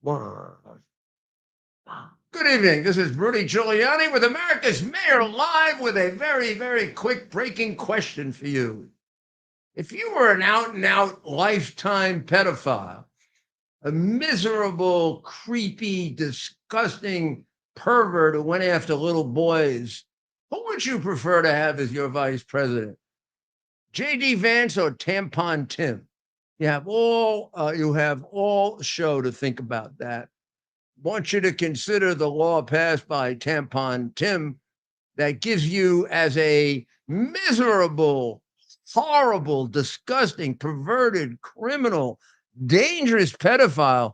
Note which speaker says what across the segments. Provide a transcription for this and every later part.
Speaker 1: One. Good evening. This is Rudy Giuliani with America's Mayor Live with a very, very quick breaking question for you. If you were an out and out lifetime pedophile, a miserable, creepy, disgusting pervert who went after little boys, who would you prefer to have as your vice president? J.D. Vance or Tampon Tim? You have all show to think about that. Want you to consider the law passed by Tampon Tim that gives you, as a miserable, horrible, disgusting, perverted, criminal, dangerous pedophile,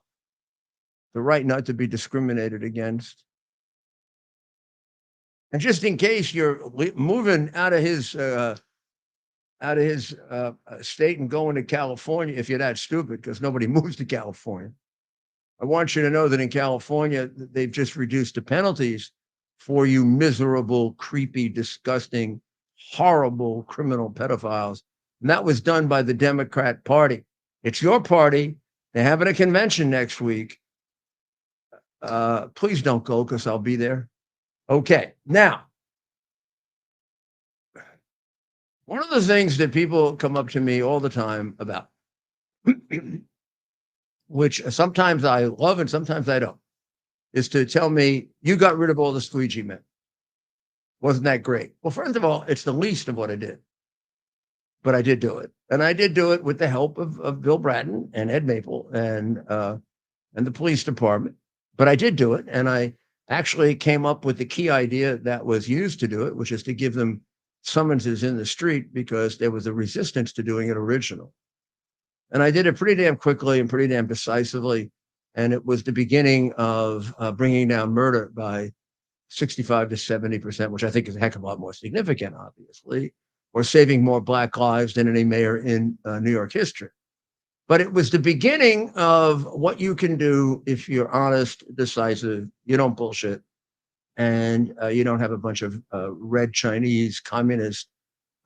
Speaker 1: the right not to be discriminated against. And just in case you're moving out of his state and going to California, if you're that stupid, because nobody moves to California, I want you to know that in California, they've just reduced the penalties for you miserable, creepy, disgusting, horrible criminal pedophiles. And that was done by the Democrat Party. It's your party. They're having a convention next week. Please don't go, because I'll be there. Okay. Now, one of the things that people come up to me all the time about, which sometimes I love and sometimes I don't, is to tell me, you got rid of all the squeegee men. Wasn't that great? Well, first of all, it's the least of what I did. But I did do it. And I did do it with the help of Bill Bratton and Ed Maple and the police department. But I did do it. And I actually came up with the key idea that was used to do it, which is to give them summonses in the street, because there was a resistance to doing it original. And I did it pretty damn quickly and pretty damn decisively. And it was the beginning of bringing down murder by 65 to 70%, which I think is a heck of a lot more significant, obviously, or saving more Black lives than any mayor in New York history. But it was the beginning of what you can do if you're honest, decisive, you don't bullshit, and you don't have a bunch of red Chinese communist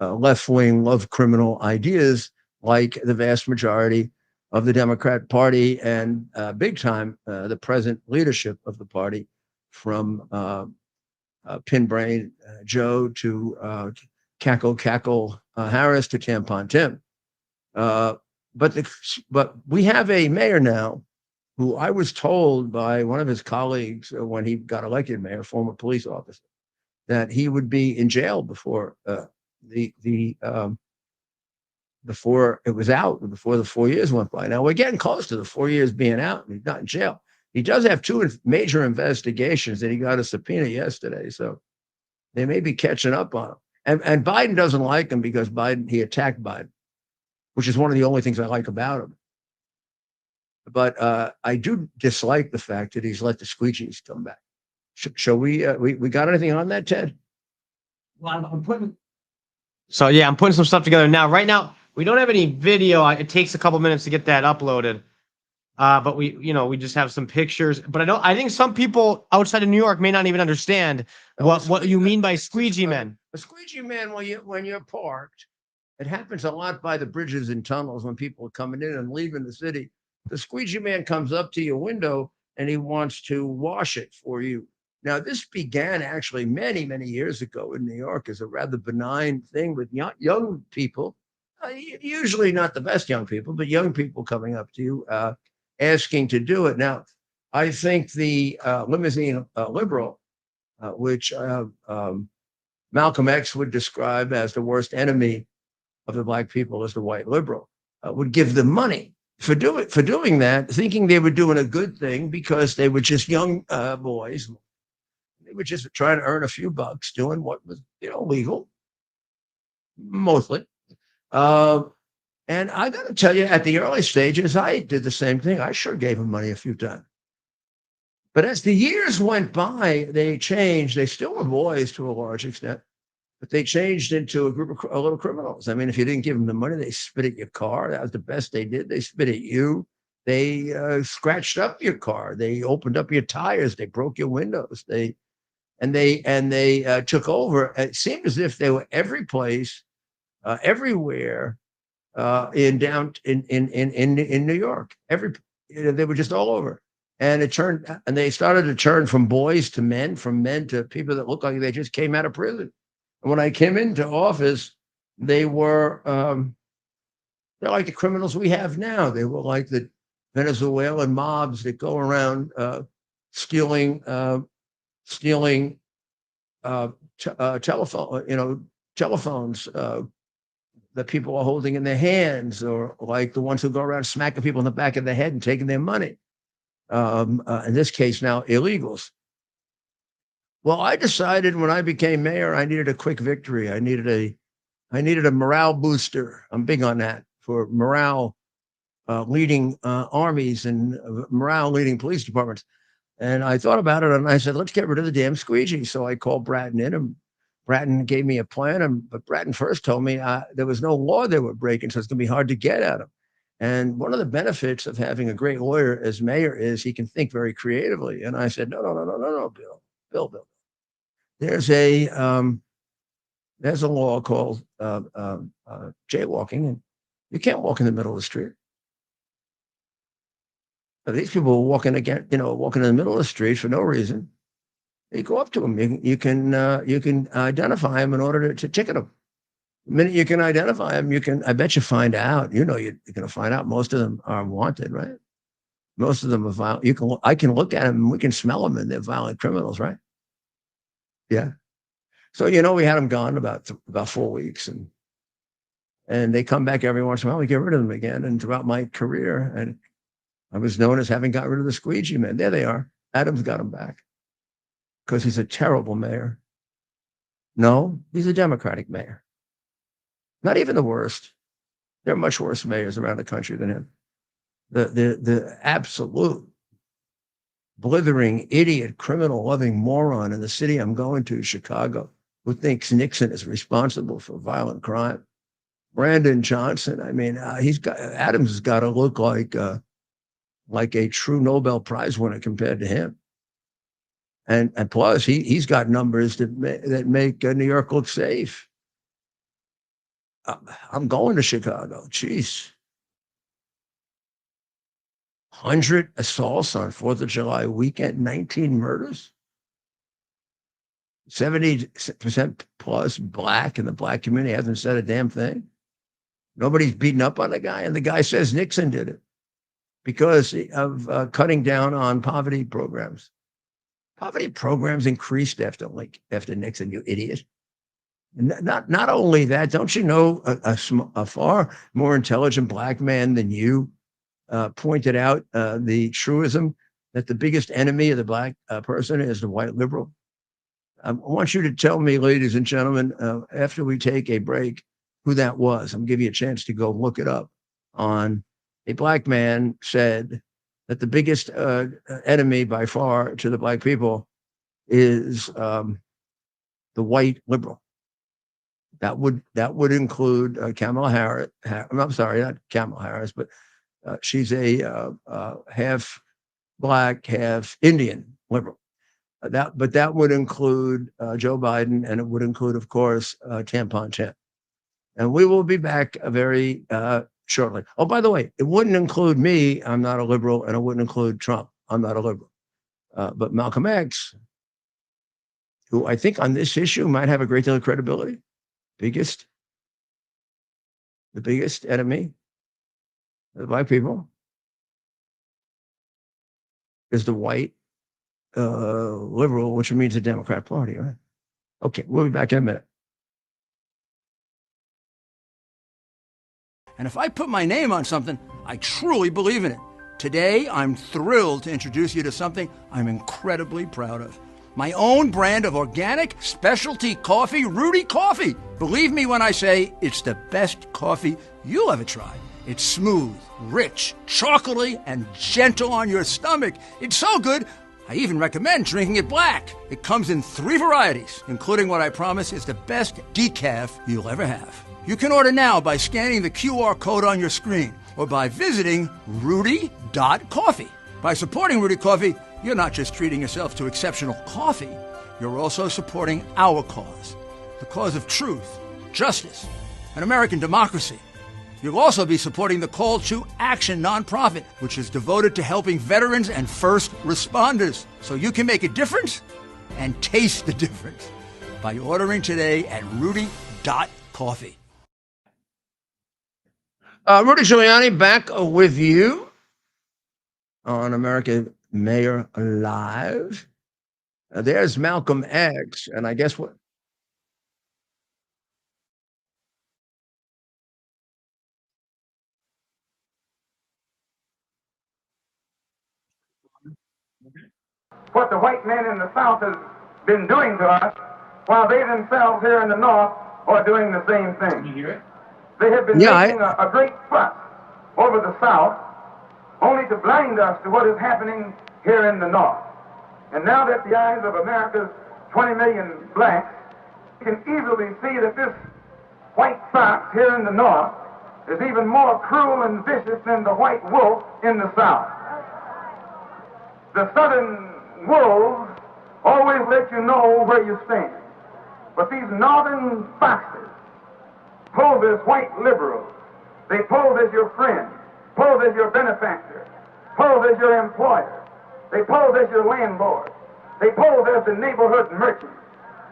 Speaker 1: left-wing love criminal ideas like the vast majority of the Democrat Party and big time the present leadership of the party, from Pinbrain Joe to Cackle Harris to Tampon Tim. But we have a mayor now who I was told by one of his colleagues when he got elected mayor, former police officer, that he would be in jail before before it was out, before the 4 years went by. Now we're getting close to the 4 years being out, and he's not in jail. He does have two major investigations that he got a subpoena yesterday, so they may be catching up on him. And Biden doesn't like him because he attacked Biden, which is one of the only things I like about him. But I do dislike the fact that he's let the squeegees come back. Shall we got anything on that, Ted?
Speaker 2: Well, I'm putting some stuff together now. Right now, we don't have any video. It takes a couple minutes to get that uploaded. But we just have some pictures. But I think some people outside of New York may not even understand what you mean by squeegee men.
Speaker 1: A squeegee man, when you're parked, it happens a lot by the bridges and tunnels when people are coming in and leaving the city. The squeegee man comes up to your window and he wants to wash it for you. Now, this began actually many, many years ago in New York as a rather benign thing with young people, usually not the best young people, but young people coming up to you, asking to do it. Now, I think the limousine liberal, which Malcolm X would describe as the worst enemy of the Black people, as the white liberal, would give them money for doing that, thinking they were doing a good thing because they were just young boys. They were just trying to earn a few bucks doing what was legal, mostly. And I got to tell you, at the early stages, I did the same thing. I sure gave them money a few times. But as the years went by, they changed. They still were boys to a large extent, but they changed into a group of little criminals. I mean, if you didn't give them the money, they spit at your car. That was the best they did. They spit at you. They scratched up your car. They opened up your tires. They broke your windows. They took over. It seemed as if they were every place, everywhere. In New York, they were just all over, And they started to turn from boys to men, from men to people that looked like they just came out of prison. And when I came into office, they were, they're like the criminals we have now. They were like the Venezuelan mobs that go around stealing telephones that people are holding in their hands, or like the ones who go around smacking people in the back of the head and taking their money. In this case now, illegals. Well, I decided when I became mayor, I needed a quick victory. I needed a morale booster. I'm big on that, for morale leading armies and morale leading police departments. And I thought about it, and I said, let's get rid of the damn squeegee. So I called Bratton in, and Bratton gave me a plan. But Bratton first told me there was no law they were breaking, so it's going to be hard to get at them. And one of the benefits of having a great lawyer as mayor is he can think very creatively. And I said, no, Bill. There's a law called jaywalking, and you can't walk in the middle of the street. These people are walking walking in the middle of the street for no reason. You go up to them. You can identify them in order to ticket them. The minute you can identify them, I bet you find out. You're going to find out most of them are wanted, right? Most of them are violent. I can look at them and we can smell them, and they're violent criminals, right? Yeah. So we had them gone about 4 weeks, and they come back every once in a while. We get rid of them again. And throughout my career, and I was known as having got rid of the squeegee men. There they are. Adams got them back because he's a terrible mayor. No, he's a Democratic mayor. Not even the worst. There are much worse mayors around the country than him. The absolute blithering, idiot, criminal-loving moron in the city I'm going to, Chicago, who thinks Nixon is responsible for violent crime. Brandon Johnson. I mean, Adams has got to look like a true Nobel Prize winner compared to him. And plus, he's got numbers that make New York look safe. I'm going to Chicago. Jeez. 100 assaults on 4th of July weekend, 19 murders. 70% plus black, and the black community hasn't said a damn thing. Nobody's beaten up on the guy, and the guy says Nixon did it because of cutting down on poverty programs. Poverty programs increased after Nixon, you idiot. Not only that, don't you know a far more intelligent black man than you pointed out the truism that the biggest enemy of the black person is the white liberal? I want you to tell me, ladies and gentlemen, after we take a break, who that was. I'm giving you a chance to go look it up. A black man said that the biggest enemy by far to the black people is the white liberal. That would include Kamala Harris. I'm sorry, not Kamala Harris, but she's a half black, half Indian liberal. But that would include Joe Biden, and it would include, of course, Tampon Champ. And we will be back very shortly. Oh, by the way, it wouldn't include me. I'm not a liberal, and it wouldn't include Trump. I'm not a liberal. But Malcolm X, who I think on this issue might have a great deal of credibility, the biggest enemy of the black people is the white liberal, which means the Democrat Party, right? Okay, we'll be back in a minute.
Speaker 3: And if I put my name on something, I truly believe in it. Today, I'm thrilled to introduce you to something I'm incredibly proud of. My own brand of organic specialty coffee, Rudy Coffee. Believe me when I say it's the best coffee you'll ever try. It's smooth, rich, chocolatey, and gentle on your stomach. It's so good, I even recommend drinking it black. It comes in 3 varieties, including what I promise is the best decaf you'll ever have. You can order now by scanning the QR code on your screen or by visiting rudy.coffee. By supporting Rudy Coffee, you're not just treating yourself to exceptional coffee, you're also supporting our cause, the cause of truth, justice, and American democracy. You'll also be supporting the Call to Action nonprofit, which is devoted to helping veterans and first responders. So you can make a difference and taste the difference by ordering today at Rudy.coffee.
Speaker 1: Rudy Giuliani back with you on America Mayor Live. There's Malcolm X, and I guess what?
Speaker 4: What the white men in the South have been doing to us, while they themselves here in the North are doing the same thing. You hear it? They have been making a great fuss over the South, only to blind us to what is happening here in the North. And now that the eyes of America's 20 million blacks can easily see that this white fox here in the North is even more cruel and vicious than the white wolf in the South. The Southern wolves always let you know where you stand. But these northern foxes pose as white liberals. They pose as your friend, pose as your benefactor, pose as your employer. They pose as your landlord. They pose as the neighborhood merchant.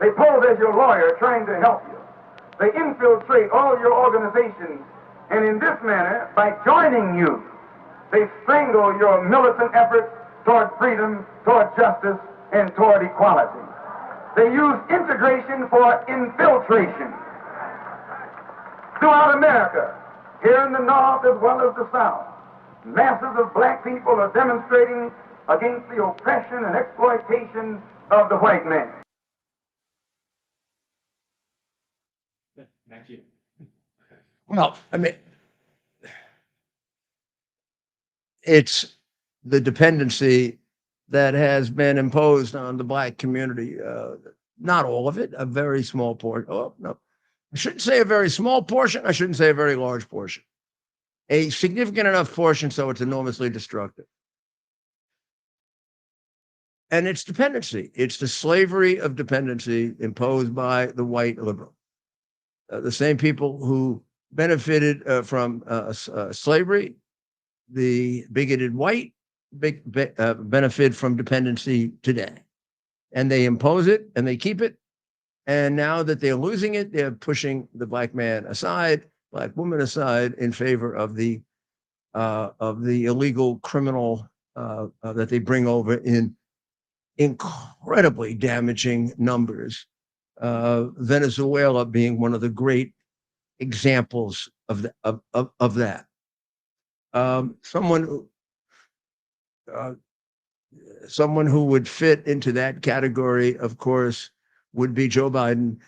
Speaker 4: They pose as your lawyer trying to help you. They infiltrate all your organizations, and in this manner, by joining you, they strangle your militant efforts toward freedom, toward justice, and toward equality. They use integration for infiltration. Throughout America, here in the North as well as the South, masses of black people are demonstrating against the oppression and exploitation of the white man.
Speaker 2: Thank you.
Speaker 1: Well, I mean, it's the dependency that has been imposed on the black community. Not all of it, a very small portion. Oh, no, I shouldn't say a very small portion. I shouldn't say a very large portion. A significant enough portion so it's enormously destructive. And it's dependency. It's the slavery of dependency imposed by the white liberal. The same people who benefited from slavery, the bigoted white, benefit from dependency today. And they impose it and they keep it. And now that they're losing it, they're pushing the black man aside, black woman aside in favor of the illegal criminal that they bring over in incredibly damaging numbers. Venezuela being one of the great examples of that. Someone who would fit into that category, of course, would be Joe Biden,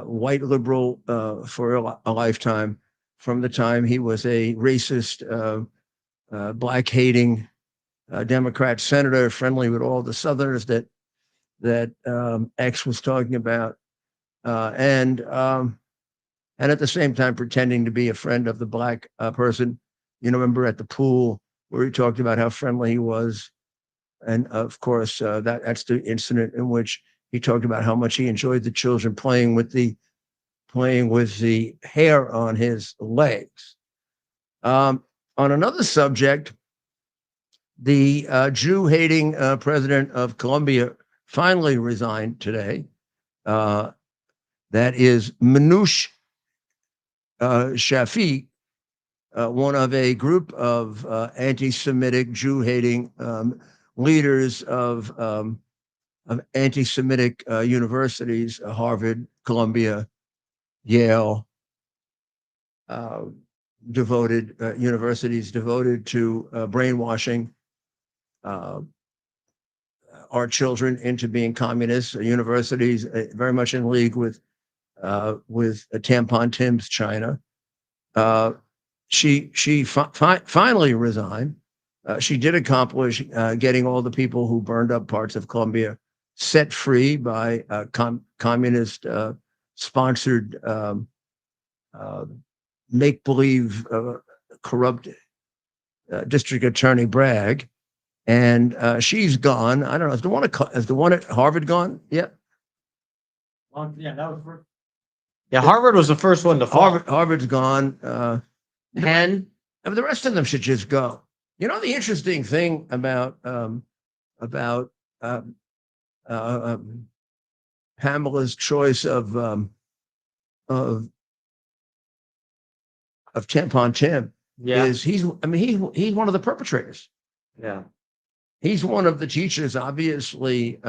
Speaker 1: white liberal for a lifetime, from the time he was a racist, black-hating Democrat senator, friendly with all the Southerners that X was talking about, and at the same time pretending to be a friend of the black person. You know, remember at the pool where he talked about how friendly he was, and of course that's the incident in which he talked about how much he enjoyed the children playing with the hair on his legs. On another subject, the Jew-hating president of Colombia finally resigned today. That is Manouche Shafiq, one of a group of anti-Semitic, Jew-hating leaders of anti-Semitic universities, Harvard, Columbia, Yale, universities devoted to brainwashing our children into being communists, universities very much in league with Tampon Tim's China. She finally resigned. She did accomplish getting all the people who burned up parts of Colombia set free by communist sponsored make-believe corrupt district attorney Bragg. And she's gone. I don't know. Is the one at Harvard gone yet?
Speaker 2: Yeah, that was first. Yeah, Harvard was the first one to fall.
Speaker 1: Harvard's gone.
Speaker 2: Penn.
Speaker 1: I mean, the rest of them should just go. You know, the interesting thing about about um, Pamela's choice of Tampon Tim
Speaker 2: Yeah.
Speaker 1: is he's one of the perpetrators.
Speaker 2: Yeah.
Speaker 1: He's one of the teachers, obviously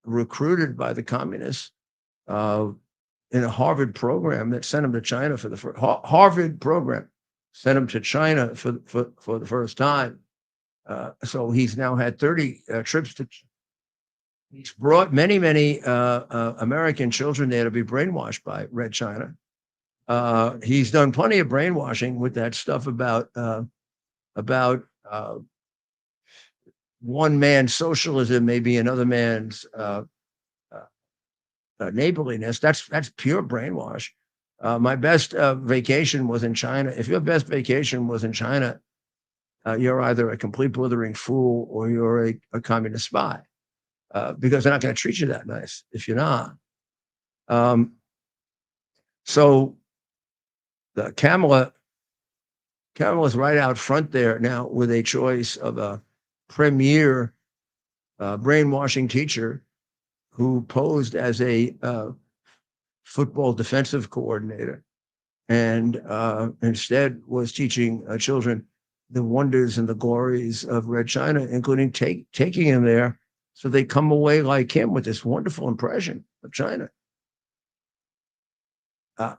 Speaker 1: recruited by the communists in a Harvard program that sent him to China for the first Harvard program sent him to China for the first time. So he's now had 30 trips to. He's brought many American children there to be brainwashed by Red China. He's done plenty of brainwashing with that stuff about one man's socialism, maybe another man's neighborliness. That's pure brainwash. My best vacation was in China. If your best vacation was in China, you're either a complete blithering fool or you're a communist spy, because they're not going to treat you that nice if you're not. So the Kamala's right out front there now with a choice of a premier brainwashing teacher who posed as a football defensive coordinator and instead was teaching children the wonders and the glories of Red China, including taking him there so they come away like him with this wonderful impression of China.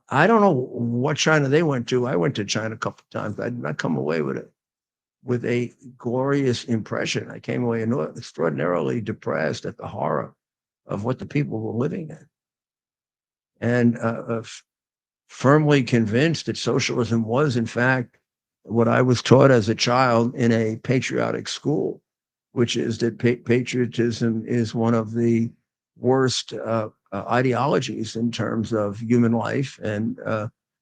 Speaker 1: I don't know what China they went to. I went to China a couple of times. I did not come away with a glorious impression. I came away extraordinarily depressed at the horror of what the people were living in, and firmly convinced that socialism was, in fact, what I was taught as a child in a patriotic school, which is that patriotism is one of the worst ideologies in terms of human life and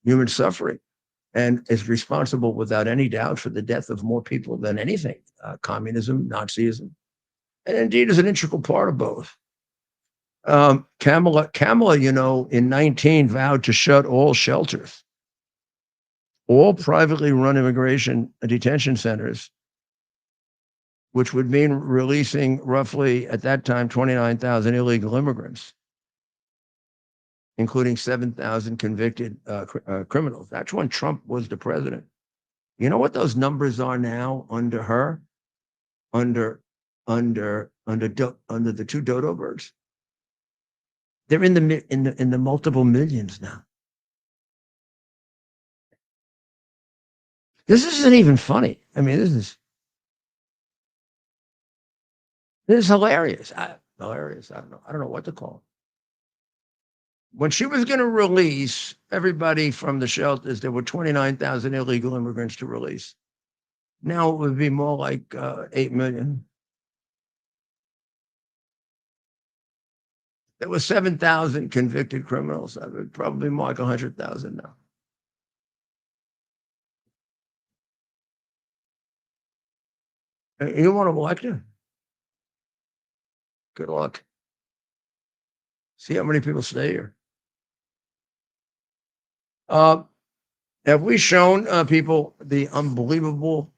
Speaker 1: human suffering, and is responsible without any doubt for the death of more people than anything, communism, Nazism, and indeed is an integral part of both. Kamala, you know, in 19 vowed to shut all shelters, all privately run immigration detention centers, which would mean releasing roughly at that time 29,000 illegal immigrants, including 7,000 convicted criminals. That's when Trump was the president. You know what those numbers are now under her, under the two dodo birds? They're in the multiple millions now. This isn't even funny. I mean, this is hilarious. Hilarious. I don't know what to call it. When she was going to release everybody from the shelters, there were 29,000 illegal immigrants to release. Now it would be more like 8 million. There were 7,000 convicted criminals. I would probably more like 100,000 now. You want to elect her? Good luck. See how many people stay here. Have we shown people the unbelievable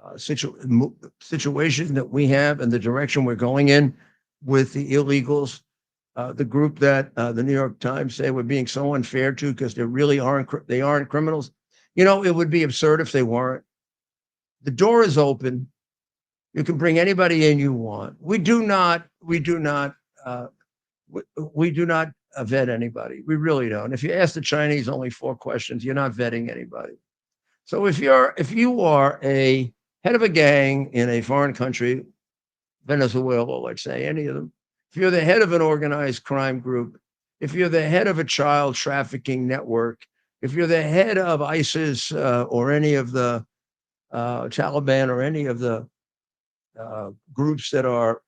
Speaker 1: situation that we have and the direction we're going in with the illegals? The group that the New York Times say we're being so unfair to because they aren't criminals. You know, it would be absurd if they weren't. The door is open. You can bring anybody in you want. We do not vet anybody. We really don't. If you ask the Chinese only 4 questions, you're not vetting anybody. So if you are a head of a gang in a foreign country, Venezuela, let's say, any of them, if you're the head of an organized crime group, if you're the head of a child trafficking network, if you're the head of ISIS or any of the Taliban or any of the groups that are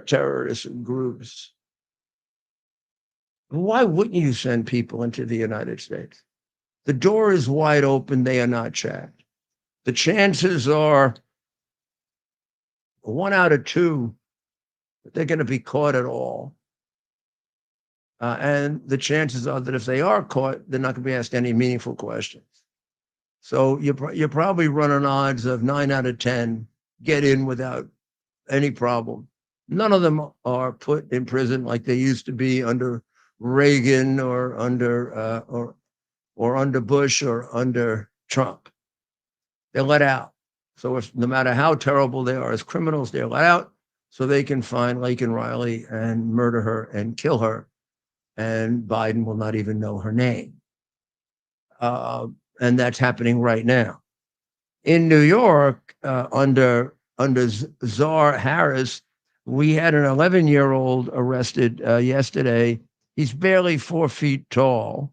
Speaker 1: terrorist groups, why wouldn't you send people into the United States? The door is wide open. They are not checked. The chances are 1 out of 2 that they're going to be caught at all. And the chances are that if they are caught, they're not going to be asked any meaningful questions. So you're probably running odds of 9 out of 10 get in without any problem. None of them are put in prison like they used to be under Reagan or under Bush or under Trump. They're let out. So if no matter how terrible they are as criminals, they're let out so they can find Laken Riley and murder her and kill her, and Biden will not even know her name. And that's happening right now. In New York, under Czar Harris, we had an 11-year-old arrested yesterday. He's barely 4 feet tall.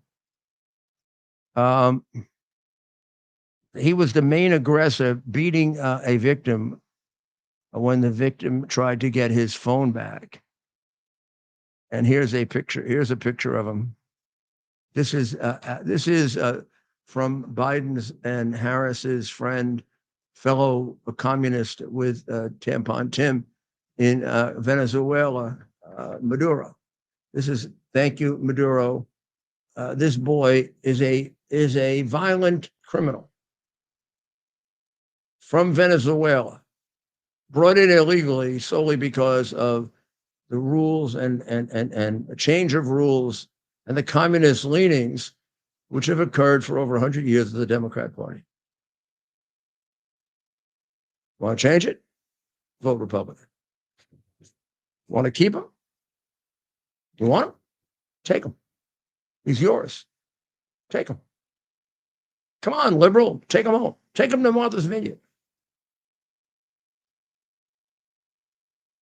Speaker 1: He was the main aggressor, beating a victim when the victim tried to get his phone back. And here's a picture. Here's a picture of him. This is from Biden's and Harris's friend, fellow communist with Tampon Tim in Venezuela, Maduro. Thank you, Maduro. This boy is a violent criminal from Venezuela, brought in illegally solely because of the rules and a change of rules and the communist leanings which have occurred for over 100 years of the Democrat Party. Want to change it? Vote Republican. Want to keep him? You want him? Take him. He's yours. Take him. Come on, liberal. Take him home. Take him to Martha's Vineyard.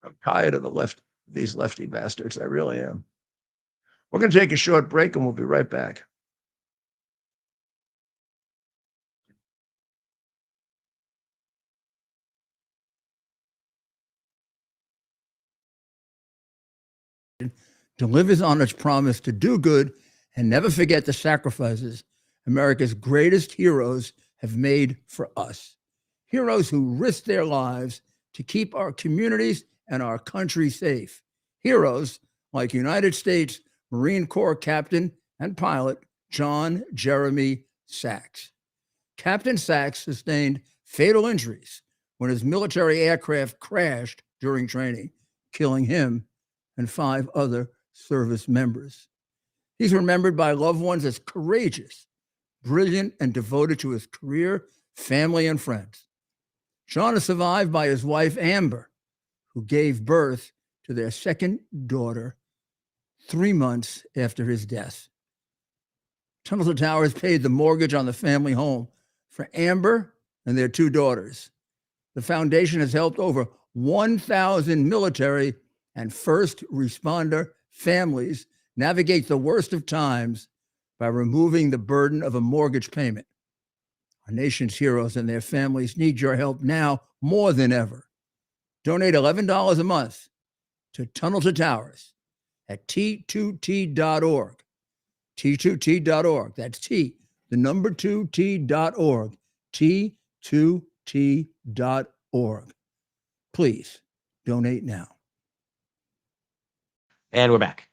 Speaker 1: I'm tired of these lefty bastards. I really am. We're going to take a short break and we'll be right back.
Speaker 3: Delivers on its promise to do good and never forget the sacrifices America's greatest heroes have made for us. Heroes who risked their lives to keep our communities and our country safe. Heroes like United States Marine Corps Captain and pilot John Jeremy Sachs. Captain Sachs sustained fatal injuries when his military aircraft crashed during training, killing him and 5 other service members. He's remembered by loved ones as courageous, brilliant, and devoted to his career, family, and friends. John is survived by his wife, Amber, who gave birth to their second daughter 3 months after his death. Tunnel to Towers paid the mortgage on the family home for Amber and their 2 daughters. The foundation has helped over 1,000 military and first responder families navigate the worst of times by removing the burden of a mortgage payment. Our nation's heroes and their families need your help now more than ever. Donate $11 a month to Tunnel to Towers at T2T.org. T2T.org. That's T, the number 2T.org. T2T.org. Please donate now.
Speaker 2: And we're back.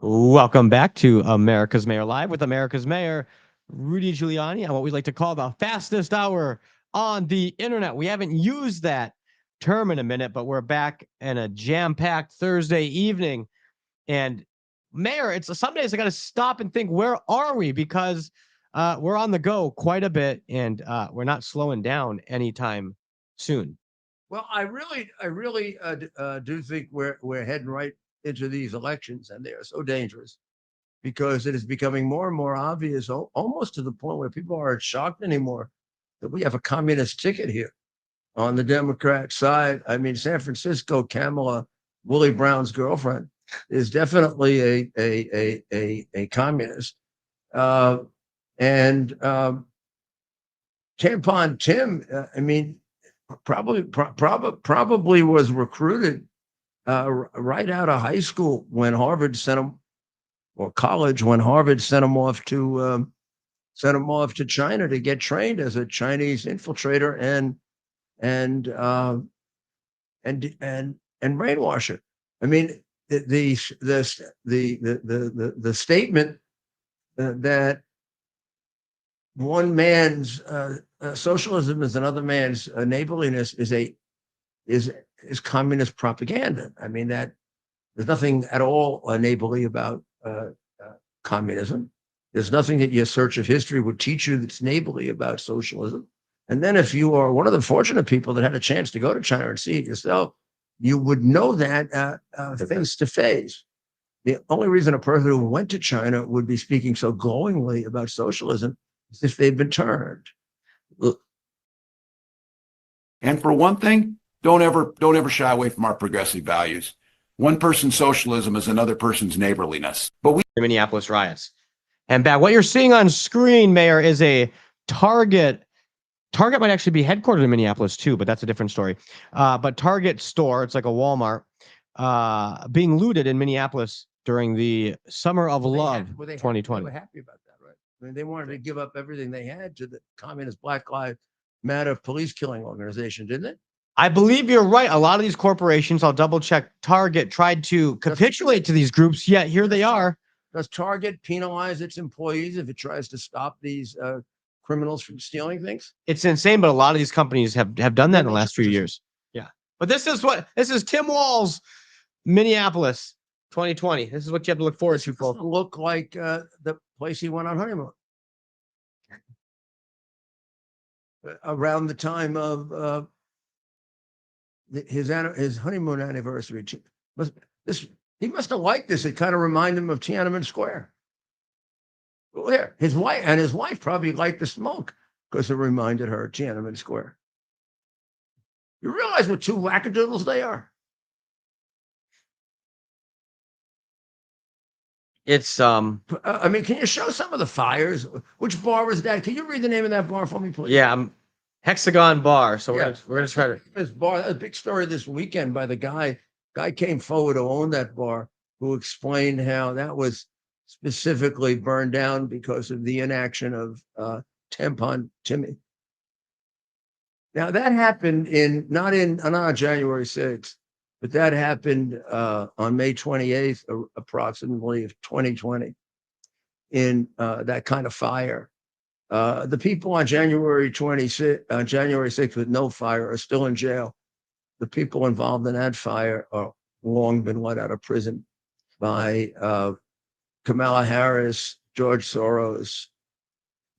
Speaker 2: Welcome back to America's Mayor Live with America's Mayor, Rudy Giuliani, on what we like to call the fastest hour on the internet. We haven't used that term in a minute, but we're back in a jam-packed Thursday evening. And Mayor, some days I got to stop and think, where are we? Because we're on the go quite a bit, and we're not slowing down anytime soon.
Speaker 1: Well, I really do think we're heading right into these elections, and they are so dangerous because it is becoming more and more obvious, almost to the point where people aren't shocked anymore, that we have a communist ticket here on the Democrat side. I mean, San Francisco, Kamala, Willie Brown's girlfriend, is definitely a communist. And Tampon Tim, I mean, probably was recruited right out of high school when Harvard sent him, or college when Harvard sent him off to China to get trained as a Chinese infiltrator and brainwasher. I mean, the statement that one man's socialism is another man's neighborliness is communist propaganda. I mean, that there's nothing at all neighborly about communism. There's nothing that your search of history would teach you that's neighborly about socialism. And then if you are one of the fortunate people that had a chance to go to China and see it yourself, you would know that face to face. The only reason a person who went to China would be speaking so glowingly about socialism is if they'd been turned. Look.
Speaker 5: And for one thing, don't ever shy away from our progressive values. One person's socialism is another person's neighborliness. But we
Speaker 2: Minneapolis riots. And back, what you're seeing on screen, Mayor, is a Target. Target might actually be headquartered in Minneapolis too, but that's a different story. But Target store, it's like a Walmart, being looted in Minneapolis during the Summer of Love 2020.
Speaker 1: They were happy about that, right? I mean, they wanted to give up everything they had to the communist Black Lives Matter police killing organization, didn't they?
Speaker 2: I believe you're right. A lot of these corporations, I'll double check, Target tried to capitulate to these groups, yet here they are.
Speaker 1: Does Target penalize its employees if it tries to stop these criminals from stealing things?
Speaker 2: It's insane, but a lot of these companies have done that in the last few years. Yeah. But this is Tim Wall's Minneapolis 2020. This is what you have to look forward to, folks.
Speaker 1: Look like the place he went on honeymoon. Around the time of his honeymoon anniversary. He must have liked this. It kind of reminded him of Tiananmen Square. Well, there, his wife probably liked the smoke because it reminded her of Tiananmen Square. You realize what two wackadoodles they are?
Speaker 2: It's
Speaker 1: I mean, can you show some of the fires? Which bar was that? Can you read the name of that bar for me, please?
Speaker 2: yeah, Hexagon Bar. So we're gonna try to.
Speaker 1: This bar, a big story this weekend by the guy came forward who owned that bar, who explained how that was specifically burned down because of the inaction of Tampon Timmy. Now that happened not on January 6th, but that happened on May 28th, approximately of 2020, in that kind of fire. The people on January 6th with no fire are still in jail. The people involved in that fire are long been let out of prison by Kamala Harris, George Soros,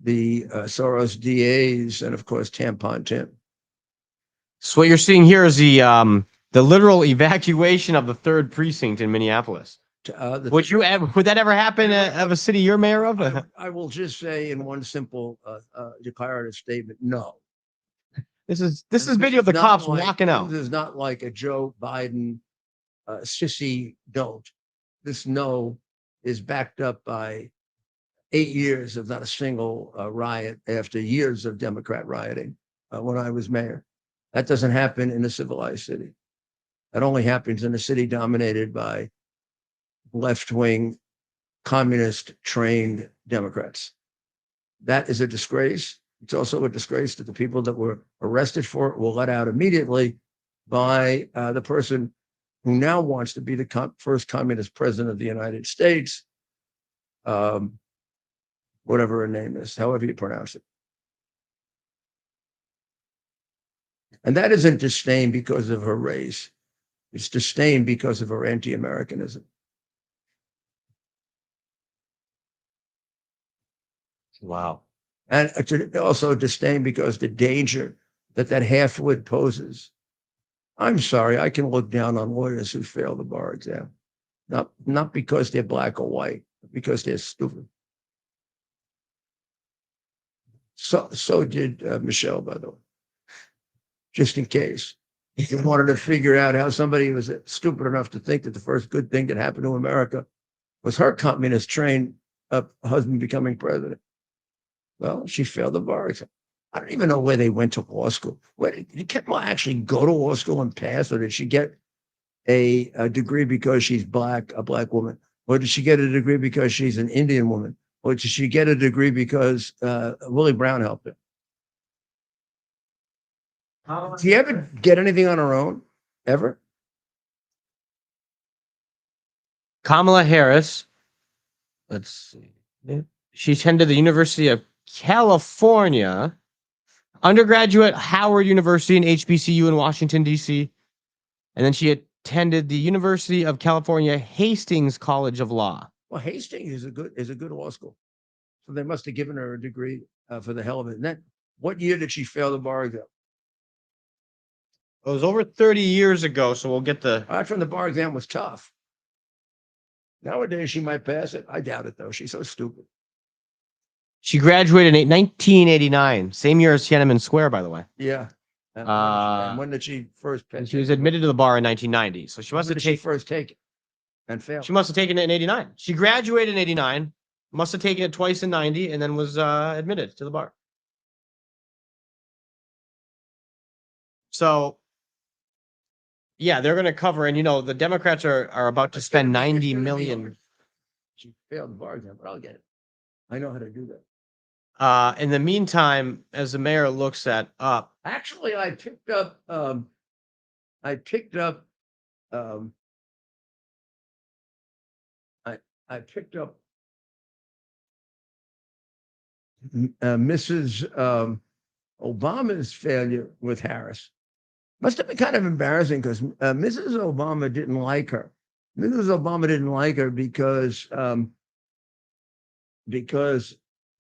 Speaker 1: the Soros DAs, and of course Tampon Tim.
Speaker 2: So what you're seeing here is the literal evacuation of the 3rd precinct in Minneapolis. Would that ever happen of a city you're mayor of?
Speaker 1: I will just say in one simple declarative statement, no.
Speaker 2: This is video of the cops walking out.
Speaker 1: This is not like a Joe Biden sissy don't. This no is backed up by 8 years of not a single riot after years of Democrat rioting when I was mayor. That doesn't happen in a civilized city. That only happens in a city dominated by left-wing, communist-trained Democrats. That is a disgrace. It's also a disgrace that the people that were arrested for it were let out immediately by the person who now wants to be the first communist president of the United States, whatever her name is, however you pronounce it. And that isn't disdain because of her race. It's disdain because of her anti-Americanism.
Speaker 2: Wow.
Speaker 1: And also disdain because the danger that half-wit poses. I'm sorry, I can look down on lawyers who fail the bar exam. Not because they're black or white, but because they're stupid. So did Michelle, by the way. Just in case. You wanted to figure out how somebody was stupid enough to think that the first good thing that happened to America was her communist trained husband becoming president. Well, she failed the bar exam. I don't even know where they went to law school. Did Kamala actually go to law school and pass, or did she get a degree because she's black, a black woman? Or did she get a degree because she's an Indian woman? Or did she get a degree because Willie Brown helped her? Did she ever get anything on her own? Ever?
Speaker 2: Kamala Harris. Let's see. She attended the University of California, undergraduate Howard University and HBCU in Washington, D.C. And then she attended the University of California Hastings College of Law.
Speaker 1: Well, Hastings is a good law school. So they must have given her a degree for the hell of it. And then what year did she fail the bar exam?
Speaker 2: It was over 30 years ago, so we'll get the...
Speaker 1: That's when the bar exam was tough. Nowadays, she might pass it. I doubt it, though. She's so stupid.
Speaker 2: She graduated in 1989, same year as Tiananmen Square, by the way.
Speaker 1: Yeah. And when did she first pass?
Speaker 2: She was admitted to the bar in 1990, so she must have taken...
Speaker 1: first take it and failed.
Speaker 2: She must have taken it in 89. She graduated in 89, must have taken it twice in 90, and then was admitted to the bar. So, yeah, they're going to cover, and the Democrats are about to spend $90 million.
Speaker 1: She failed the bar exam, but I'll get it. I know how to do that.
Speaker 2: In the meantime, as the mayor looks that up,
Speaker 1: actually, I picked up Mrs. Obama's failure with Harris. Must have been kind of embarrassing because Mrs. Obama didn't like her. Mrs. Obama didn't like her because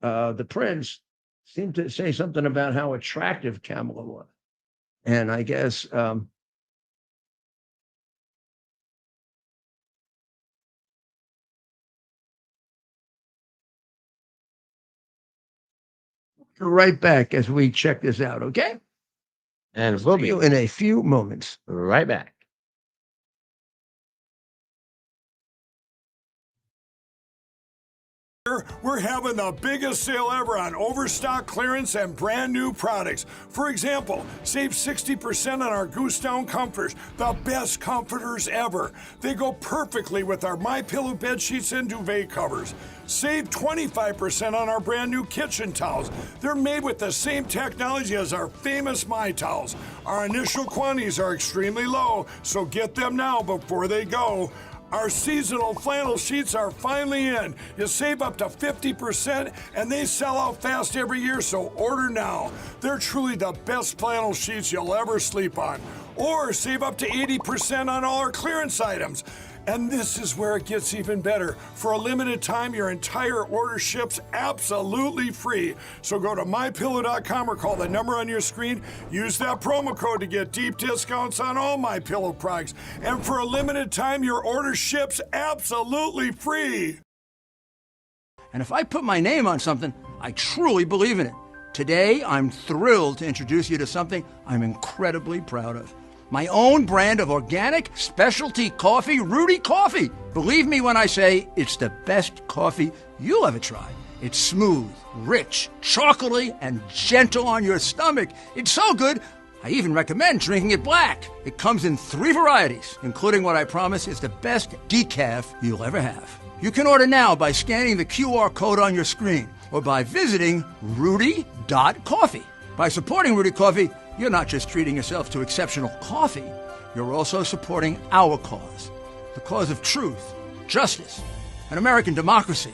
Speaker 1: the prince seemed to say something about how attractive Kamala was. And I guess right back as we check this out, okay?
Speaker 2: And we'll
Speaker 1: be in a few moments.
Speaker 2: Right back.
Speaker 6: We're having the biggest sale ever on overstock clearance and brand new products. For example, save 60% on our Goose Down comforters, the best comforters ever. They go perfectly with our MyPillow bed sheets and duvet covers. Save 25% on our brand new kitchen towels. They're made with the same technology as our famous My Towels. Our initial quantities are extremely low, so get them now before they go. Our seasonal flannel sheets are finally in. You save up to 50% and they sell out fast every year, so order now. They're truly the best flannel sheets you'll ever sleep on. Or save up to 80% on all our clearance items. And this is where it gets even better. For a limited time, your entire order ships absolutely free. So go to MyPillow.com or call the number on your screen. Use that promo code to get deep discounts on all MyPillow products. And for a limited time, your order ships absolutely free.
Speaker 3: And if I put my name on something, I truly believe in it. Today, I'm thrilled to introduce you to something I'm incredibly proud of. My own brand of organic specialty coffee, Rudy Coffee. Believe me when I say it's the best coffee you'll ever try. It's smooth, rich, chocolatey, and gentle on your stomach. It's so good, I even recommend drinking it black. It comes in 3 varieties, including what I promise is the best decaf you'll ever have. You can order now by scanning the QR code on your screen or by visiting rudy.coffee. By supporting Rudy Coffee, you're not just treating yourself to exceptional coffee, you're also supporting our cause, the cause of truth, justice, and American democracy.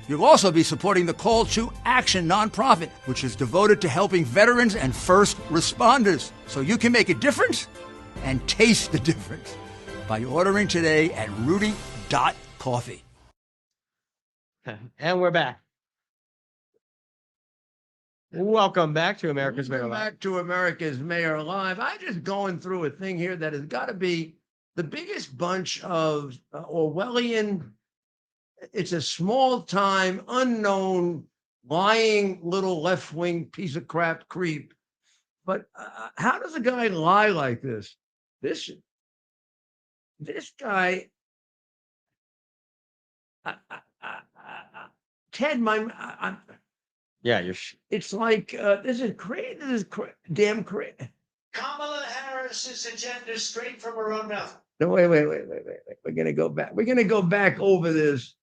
Speaker 3: You'll also be supporting the Call to Action nonprofit, which is devoted to helping veterans and first responders, so you can make a difference and taste the difference by ordering today at rudy.coffee.
Speaker 2: And we're back. Welcome back to America's Mayor Live.
Speaker 1: Back to America's Mayor Live. I'm just going through a thing here that has got to be the biggest bunch of Orwellian. It's a small time, unknown, lying little left-wing piece of crap creep. But how does a guy lie like this? This guy, Ted,
Speaker 2: yeah,
Speaker 1: it's like this is crazy. This is damn crazy.
Speaker 7: Kamala Harris's agenda straight from her own mouth.
Speaker 1: No, wait. We're gonna go back. We're gonna go back over this.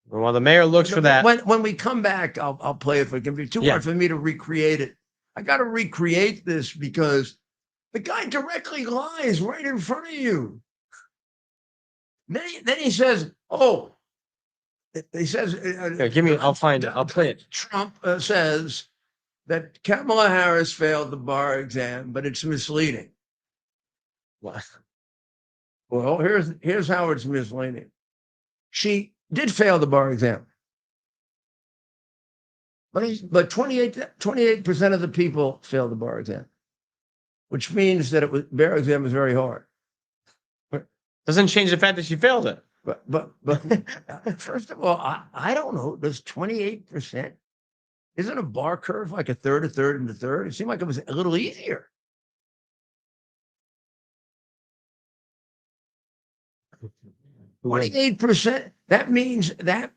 Speaker 2: Well, the mayor looks for that.
Speaker 1: When we come back, I'll play it for it. It can be too hard for me to recreate it. I got to recreate this because the guy directly lies right in front of you. Then he says, "Oh," he says,
Speaker 2: Here, give me. I'll find it. I'll play it.
Speaker 1: Trump says that Kamala Harris failed the bar exam, but it's misleading.
Speaker 2: What?
Speaker 1: Well, here's how it's misleading. She did fail the bar exam, but 28% of the people failed the bar exam, which means that bar exam was very hard.
Speaker 2: Doesn't change the fact that she failed it.
Speaker 1: But first of all, I don't know. Does 28%? Isn't a bar curve like a third, and a third? It seemed like it was a little easier.
Speaker 2: Wait.
Speaker 1: 28%. That means that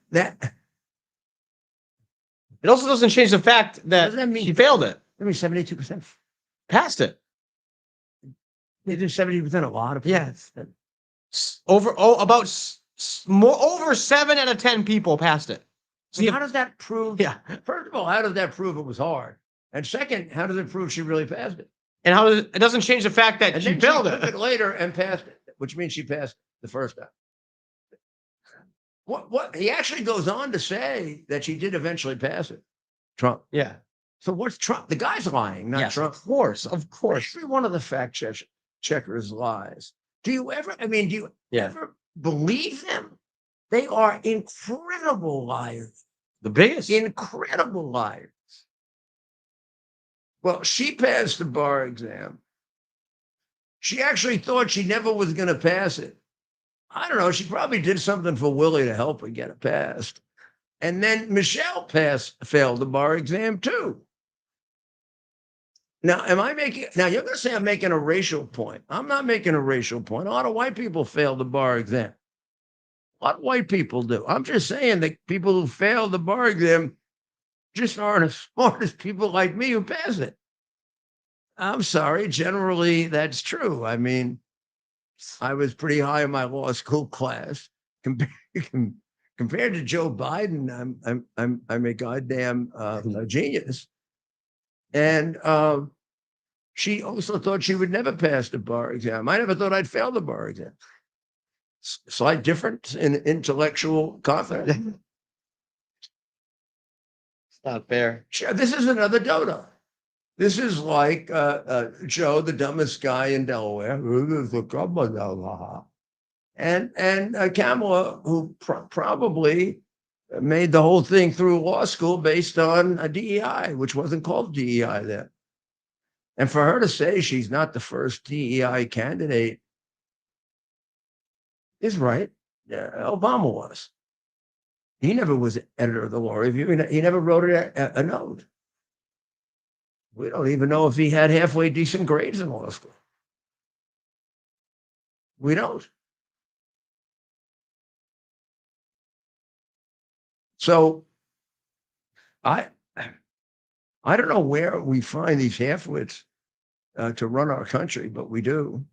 Speaker 2: It also doesn't change the fact that
Speaker 1: doesn't that mean
Speaker 2: she failed it.
Speaker 1: I mean 72%.
Speaker 2: Passed it.
Speaker 1: They did 70% a lot of
Speaker 2: Yes. Over 7 out of 10 people passed it.
Speaker 1: So how does that prove?
Speaker 2: Yeah.
Speaker 1: First of all, how does that prove it was hard? And second, how does it prove she really passed it?
Speaker 2: And how does it doesn't change the fact that
Speaker 1: And
Speaker 2: she
Speaker 1: then
Speaker 2: failed
Speaker 1: took
Speaker 2: it.
Speaker 1: it later and passed it, which means she passed the first time. What he actually goes on to say that she did eventually pass it, Trump.
Speaker 2: Yeah.
Speaker 1: So what's Trump? The guy's lying, not
Speaker 2: Yes,
Speaker 1: Trump.
Speaker 2: of course. Of course.
Speaker 1: Every one of the fact checkers lies. Do you ever? I mean, do you
Speaker 2: Yeah.
Speaker 1: ever believe them? They are incredible liars.
Speaker 2: The biggest.
Speaker 1: Incredible liars. Well, she passed the bar exam. She actually thought she never was going to pass it. I don't know. She probably did something for Willie to help her get it passed. And then Michelle failed the bar exam too. Now, you're going to say I'm making a racial point. I'm not making a racial point. A lot of white people fail the bar exam. A lot of white people do. I'm just saying that people who fail the bar exam just aren't as smart as people like me who pass it. I'm sorry. Generally, that's true. I mean, I was pretty high in my law school class. Compared to Joe Biden, I'm a goddamn genius. And she also thought she would never pass the bar exam. I never thought I'd fail the bar exam. Slight difference in intellectual confidence.
Speaker 2: It's not fair.
Speaker 1: This is another dodo. This is like Joe, the dumbest guy in Delaware, and Kamala, who probably made the whole thing through law school based on a DEI, which wasn't called DEI then. And for her to say she's not the first DEI candidate is right. Obama was. He never was editor of the law review. He never wrote a note. We don't even know if he had halfway decent grades in law school. We don't. So I don't know where we find these halfwits to run our country, but we do.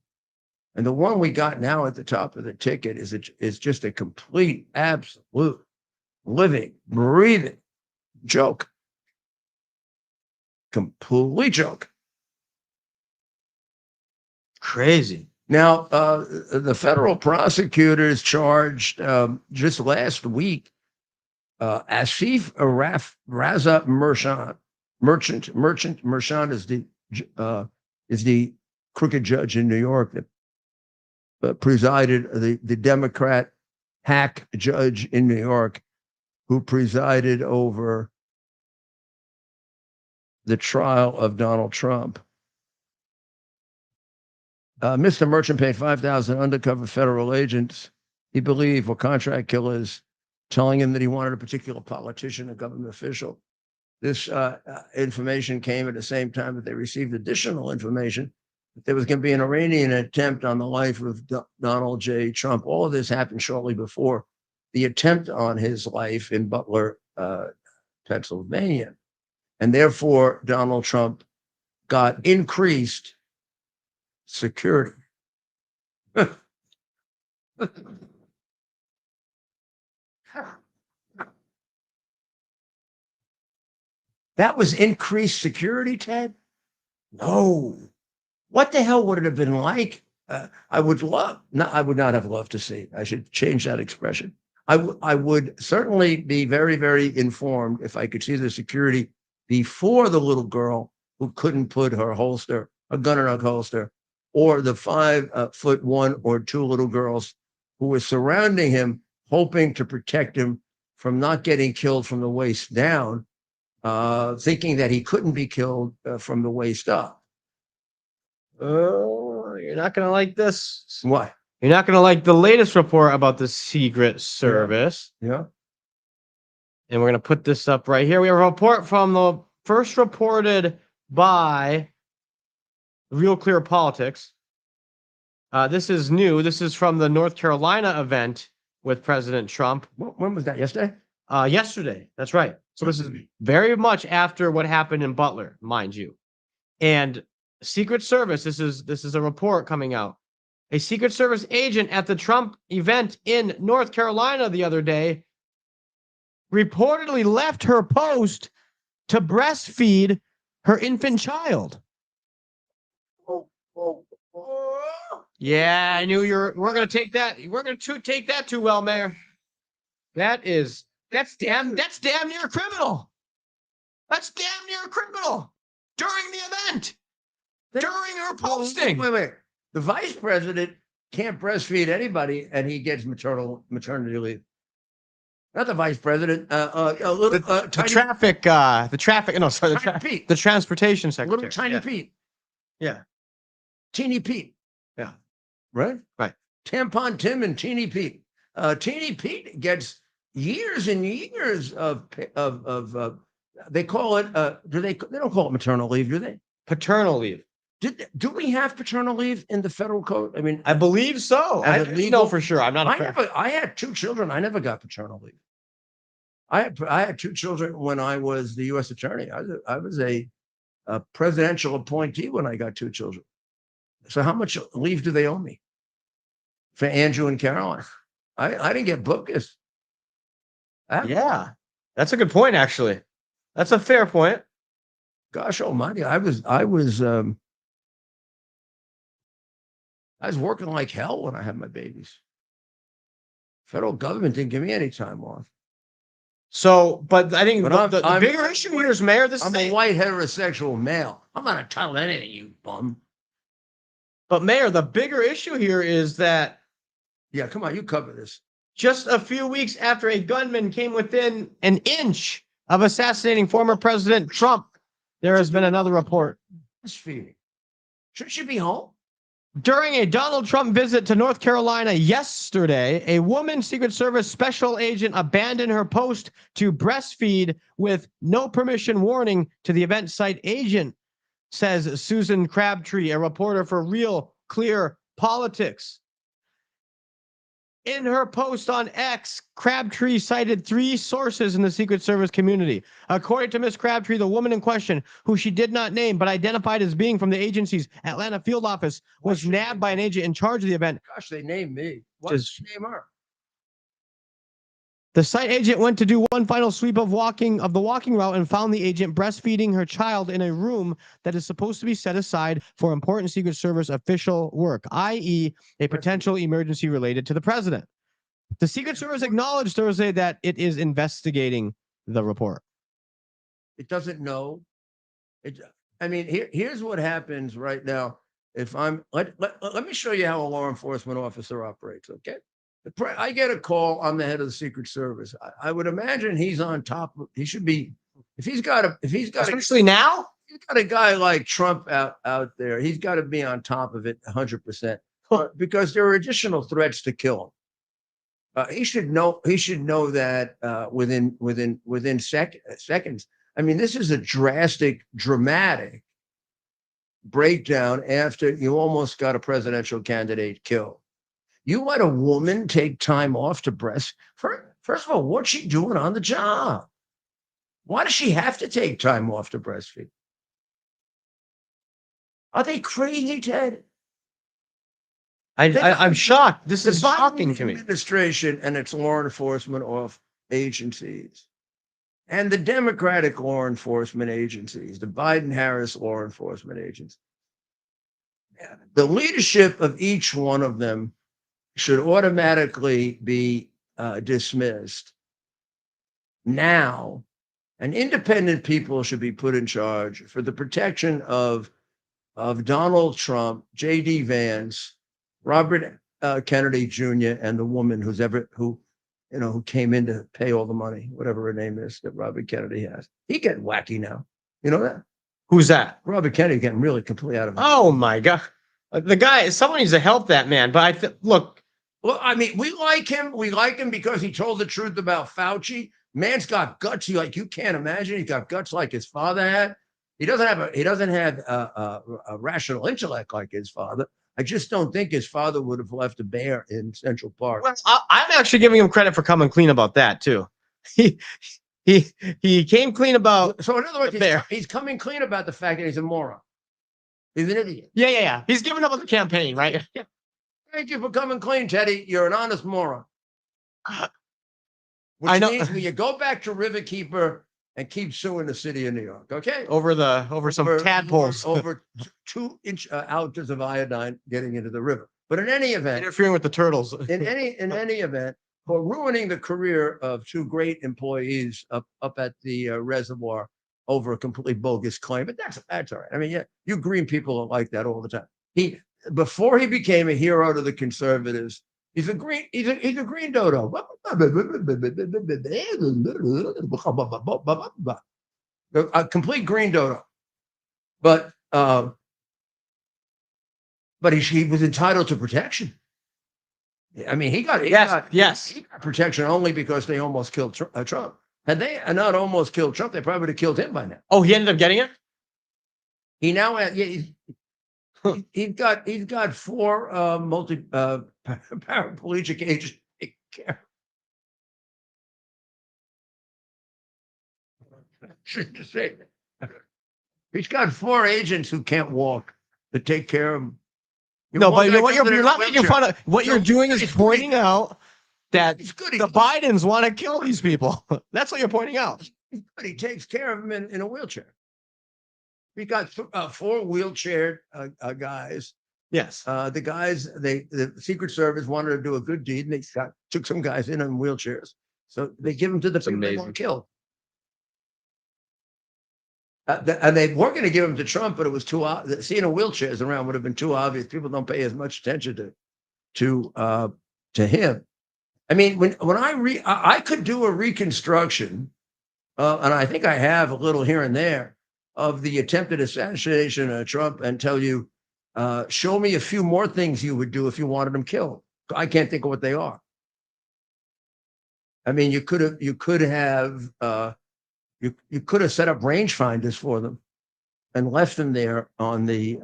Speaker 1: And the one we got now at the top of the ticket is just a complete, absolute, living, breathing joke. Complete joke.
Speaker 2: Crazy.
Speaker 1: Now, the federal prosecutors charged just last week Asif Raza Merchant is the crooked judge in New York that presided, the Democrat hack judge in New York who presided over the trial of Donald Trump. Mr. Merchant paid 5,000 undercover federal agents, he believed, were contract killers, telling him that he wanted a particular politician, a government official. This information came at the same time that they received additional information that there was going to be an Iranian attempt on the life of Donald J. Trump. All of this happened shortly before the attempt on his life in Butler, Pennsylvania. And therefore, Donald Trump got increased security. That was increased security, Ted? No. What the hell would it have been like I would love, no, I would not have loved to see. I should change that expression. I would certainly be very, very informed if I could see the security before the little girl who couldn't put a gun in her holster, or the 5'1" or 2 little girls who were surrounding him, hoping to protect him from not getting killed from the waist down, thinking that he couldn't be killed from the waist up.
Speaker 2: Oh, you're not going to like this.
Speaker 1: Why?
Speaker 2: You're not going to like the latest report about the Secret Service.
Speaker 1: Yeah.
Speaker 2: And we're going to put this up right here. We have a report from the first reported by Real Clear Politics. This is new. This is from the North Carolina event with President Trump.
Speaker 1: When was that? Yesterday?
Speaker 2: Yesterday. That's right. So this is very much after what happened in Butler, mind you. And Secret Service, this is a report coming out. A Secret Service agent at the Trump event in North Carolina the other day reportedly left her post to breastfeed her infant child. Yeah, I knew we're going to take that. We're going to take that too well, Mayor. That's damn near criminal. That's damn near criminal. During the event. During her posting.
Speaker 1: Wait. The vice president can't breastfeed anybody, and he gets maternity leave. Not the vice president.
Speaker 2: The transportation secretary.
Speaker 1: Little tiny Pete.
Speaker 2: Yeah.
Speaker 1: Teeny Pete.
Speaker 2: Yeah.
Speaker 1: Right?
Speaker 2: Right.
Speaker 1: Tampon Tim and Teeny Pete. Teeny Pete gets years and years of they call it they don't call it maternal leave, do they?
Speaker 2: Paternal leave.
Speaker 1: Do we have paternal leave in the federal code? I mean,
Speaker 2: I believe so. I know for sure. I'm not.
Speaker 1: I had 2 children. I never got paternal leave. I had 2 children when I was the U.S. attorney. I was a presidential appointee when I got 2 children. So how much leave do they owe me for Andrew and Caroline? I didn't get bookers.
Speaker 2: Yeah, that's a good point. Actually, that's a fair point.
Speaker 1: Gosh almighty, I was working like hell when I had my babies. Federal government didn't give me any time off.
Speaker 2: So, but I think the bigger issue here is, Mayor,
Speaker 1: I'm a white heterosexual male. I'm not entitled to anything, you bum.
Speaker 2: But Mayor, the bigger issue here is that.
Speaker 1: Yeah, come on, you cover this.
Speaker 2: Just a few weeks after a gunman came within an inch of assassinating former President Trump, there has been another report.
Speaker 1: Should she be home?
Speaker 2: During a Donald Trump visit to North Carolina yesterday, a woman Secret Service special agent abandoned her post to breastfeed with no permission warning to the event site agent, says Susan Crabtree, a reporter for Real Clear Politics. In her post on X, Crabtree cited 3 sources in the Secret Service community. According to Ms. Crabtree, the woman in question, who she did not name but identified as being from the agency's Atlanta field office, was nabbed by an agent in charge of the event.
Speaker 1: Gosh, they named me. Why did they name her?
Speaker 2: The site agent went to do one final sweep of the walking route and found the agent breastfeeding her child in a room that is supposed to be set aside for important Secret Service official work, i.e. a potential emergency related to the president. The Secret Service acknowledged Thursday that it is investigating the report.
Speaker 1: It doesn't know. Here's what happens right now. If I'm let me show you how a law enforcement officer operates, okay? I get a call. I'm the head of the Secret Service. I would imagine he's on top. He should be. If he's got
Speaker 2: especially now,
Speaker 1: he's got a guy like Trump out there. He's got to be on top of it 100%, because there are additional threats to kill him. He should know. He should know that within seconds. I mean, this is a dramatic breakdown after you almost got a presidential candidate killed. You let a woman take time off to breastfeed. First of all, what's she doing on the job? Why does she have to take time off to breastfeed? Are they crazy, Ted?
Speaker 2: I'm shocked. This is shocking to me.
Speaker 1: The administration and its law enforcement agencies and the Democratic law enforcement agencies, the Biden-Harris law enforcement agencies, The leadership of each one of them should automatically be dismissed now, and independent people should be put in charge for the protection of Donald Trump, J.D. Vance, Robert Kennedy Jr., and the woman who came in to pay all the money, whatever her name is that Robert Kennedy has. He getting wacky now. You know that?
Speaker 2: Who's that?
Speaker 1: Robert Kennedy getting really completely out of it.
Speaker 2: Oh my God. The guy, someone needs to help that man. But look.
Speaker 1: Well, I mean, we like him. We like him because he told the truth about Fauci. Man's got guts. You can't imagine. He's got guts like his father had. He doesn't have a rational intellect like his father. I just don't think his father would have left a bear in Central Park.
Speaker 2: Well, I'm actually giving him credit for coming clean about that too. He came clean about.
Speaker 1: So in other words, he's coming clean about the fact that he's a moron. He's an idiot.
Speaker 2: Yeah. He's giving up on the campaign, right? Yeah.
Speaker 1: Thank you for coming clean, Teddy. You're an honest moron. Which
Speaker 2: I know.
Speaker 1: means when you go back to Riverkeeper and keep suing the city of New York, okay?
Speaker 2: Over some tadpoles.
Speaker 1: Over 2 ounces of iodine getting into the river. But in any event,
Speaker 2: Interfering with the turtles.
Speaker 1: in any event, for ruining the career of 2 great employees up at the reservoir over a completely bogus claim. But that's all right. I mean, yeah, you green people are like that all the time. Before he became a hero to the conservatives, he's a green dodo. A complete green dodo. But he was entitled to protection. I mean, he got protection only because they almost killed Trump. Had they not almost killed Trump, they probably would have killed him by now.
Speaker 2: Oh, he ended up getting it?
Speaker 1: He now he's got 4 paraplegic agents taking care. He's got 4 agents who can't walk to take care of him.
Speaker 2: No, but you're not making fun of. What you're doing is pointing out that the Bidens want to kill these people. That's what you're pointing out.
Speaker 1: But he takes care of them in a wheelchair. We got 4 wheelchair guys.
Speaker 2: Yes.
Speaker 1: The guys, the Secret Service wanted to do a good deed, and they took some guys in on wheelchairs. So they give them to the people they want to kill. And they weren't going to give them to Trump, but it was too seeing a wheelchairs around would have been too obvious. People don't pay as much attention to him. I mean, when I could do a reconstruction, and I think I have a little here and there, of the attempted assassination of Trump and tell you, show me a few more things you would do if you wanted him killed. I can't think of what they are. I mean, you could have set up rangefinders for them and left them there on the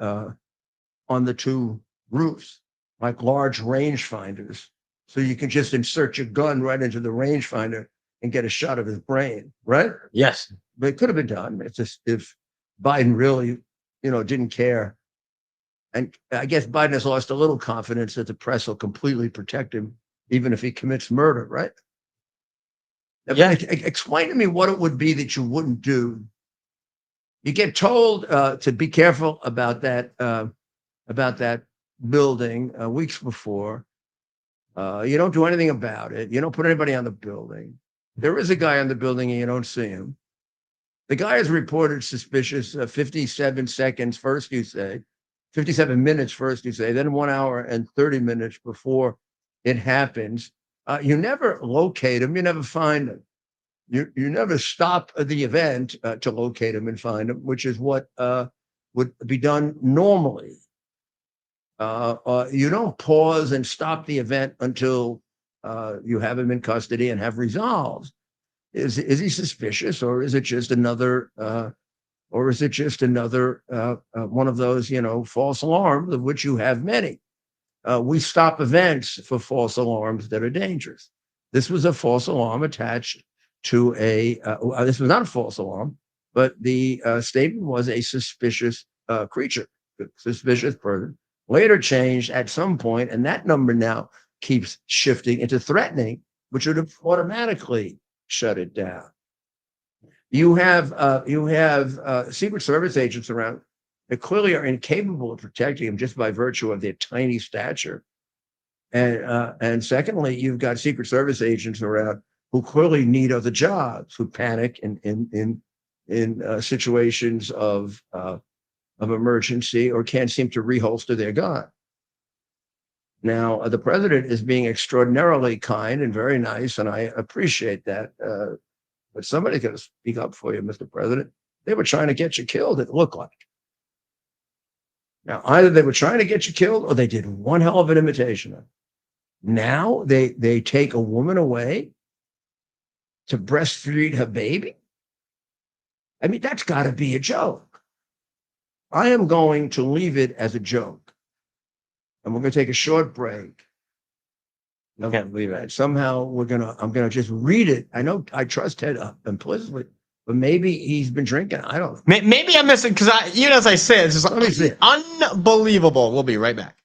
Speaker 1: 2 roofs, like large rangefinders. So you can just insert your gun right into the rangefinder and get a shot of his brain, right?
Speaker 2: Yes.
Speaker 1: But it could have been done. It's just if Biden really, didn't care. And I guess Biden has lost a little confidence that the press will completely protect him, even if he commits murder, right? Yeah. Explain to me what it would be that you wouldn't do. You get told to be careful about that building weeks before. You don't do anything about it. You don't put anybody on the building. There is a guy on the building and you don't see him. The guy is reported suspicious 57 seconds first, you say. 57 minutes first, you say. Then 1 hour and 30 minutes before it happens. You never locate him. You never find him. You never stop the event to locate him and find him, which is what would be done normally. You don't pause and stop the event until you have him in custody and have resolved. Is he suspicious, or is it just another one of those false alarms, of which you have many? We stop events for false alarms that are dangerous. This was a false alarm attached to this was not a false alarm, but the statement was a suspicious creature, suspicious person. Later changed at some point, and that number now keeps shifting into threatening, which would have automatically shut it down. You have Secret Service agents around. that clearly are incapable of protecting them just by virtue of their tiny stature. And secondly, you've got Secret Service agents around who clearly need other jobs, who panic in situations of emergency or can't seem to reholster their gun. Now, the president is being extraordinarily kind and very nice, and I appreciate that. But somebody got to speak up for you, Mr. President. They were trying to get you killed, it looked like. Now, either they were trying to get you killed or they did one hell of an imitation of it. Now they take a woman away to breastfeed her baby. I mean, that's got to be a joke. I am going to leave it as a joke. And we're going to take a short break.
Speaker 2: I can't believe it.
Speaker 1: Somehow I'm going to just read it. I know I trust Ted implicitly, but maybe he's been drinking. I don't know.
Speaker 2: Maybe I'm missing because as I say, it's just unbelievable. We'll be right back.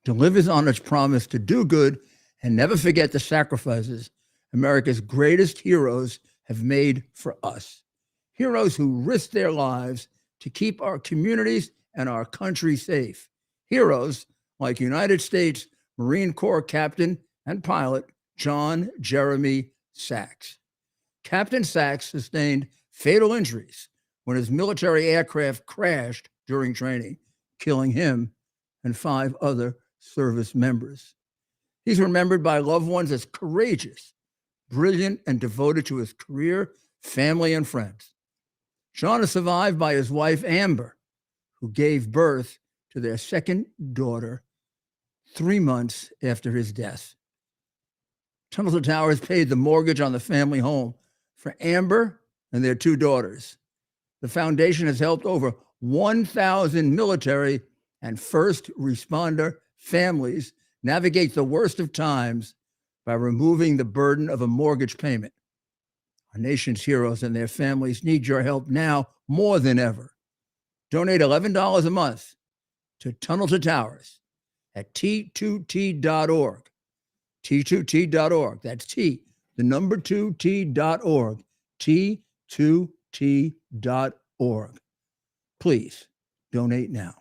Speaker 3: Delivers on its promise to do good and never forget the sacrifices America's greatest heroes have made for us. Heroes who risked their lives to keep our communities and our country safe. Heroes like United States Marine Corps Captain and pilot John Jeremy Sachs. Captain Sachs sustained fatal injuries when his military aircraft crashed during training, killing him and 5 other service members. He's remembered by loved ones as courageous, brilliant, and devoted to his career, family, and friends. John is survived by his wife, Amber, who gave birth to their second daughter 3 months after his death. Tunnel to Towers paid the mortgage on the family home for Amber and their 2 daughters. The foundation has helped over 1,000 military and first responder families navigate the worst of times by removing the burden of a mortgage payment. Our nation's heroes and their families need your help now more than ever. Donate $11 a month to Tunnel to Towers at T2T.org. T2T.org. That's T, the number 2T.org. T2T.org. Please donate now.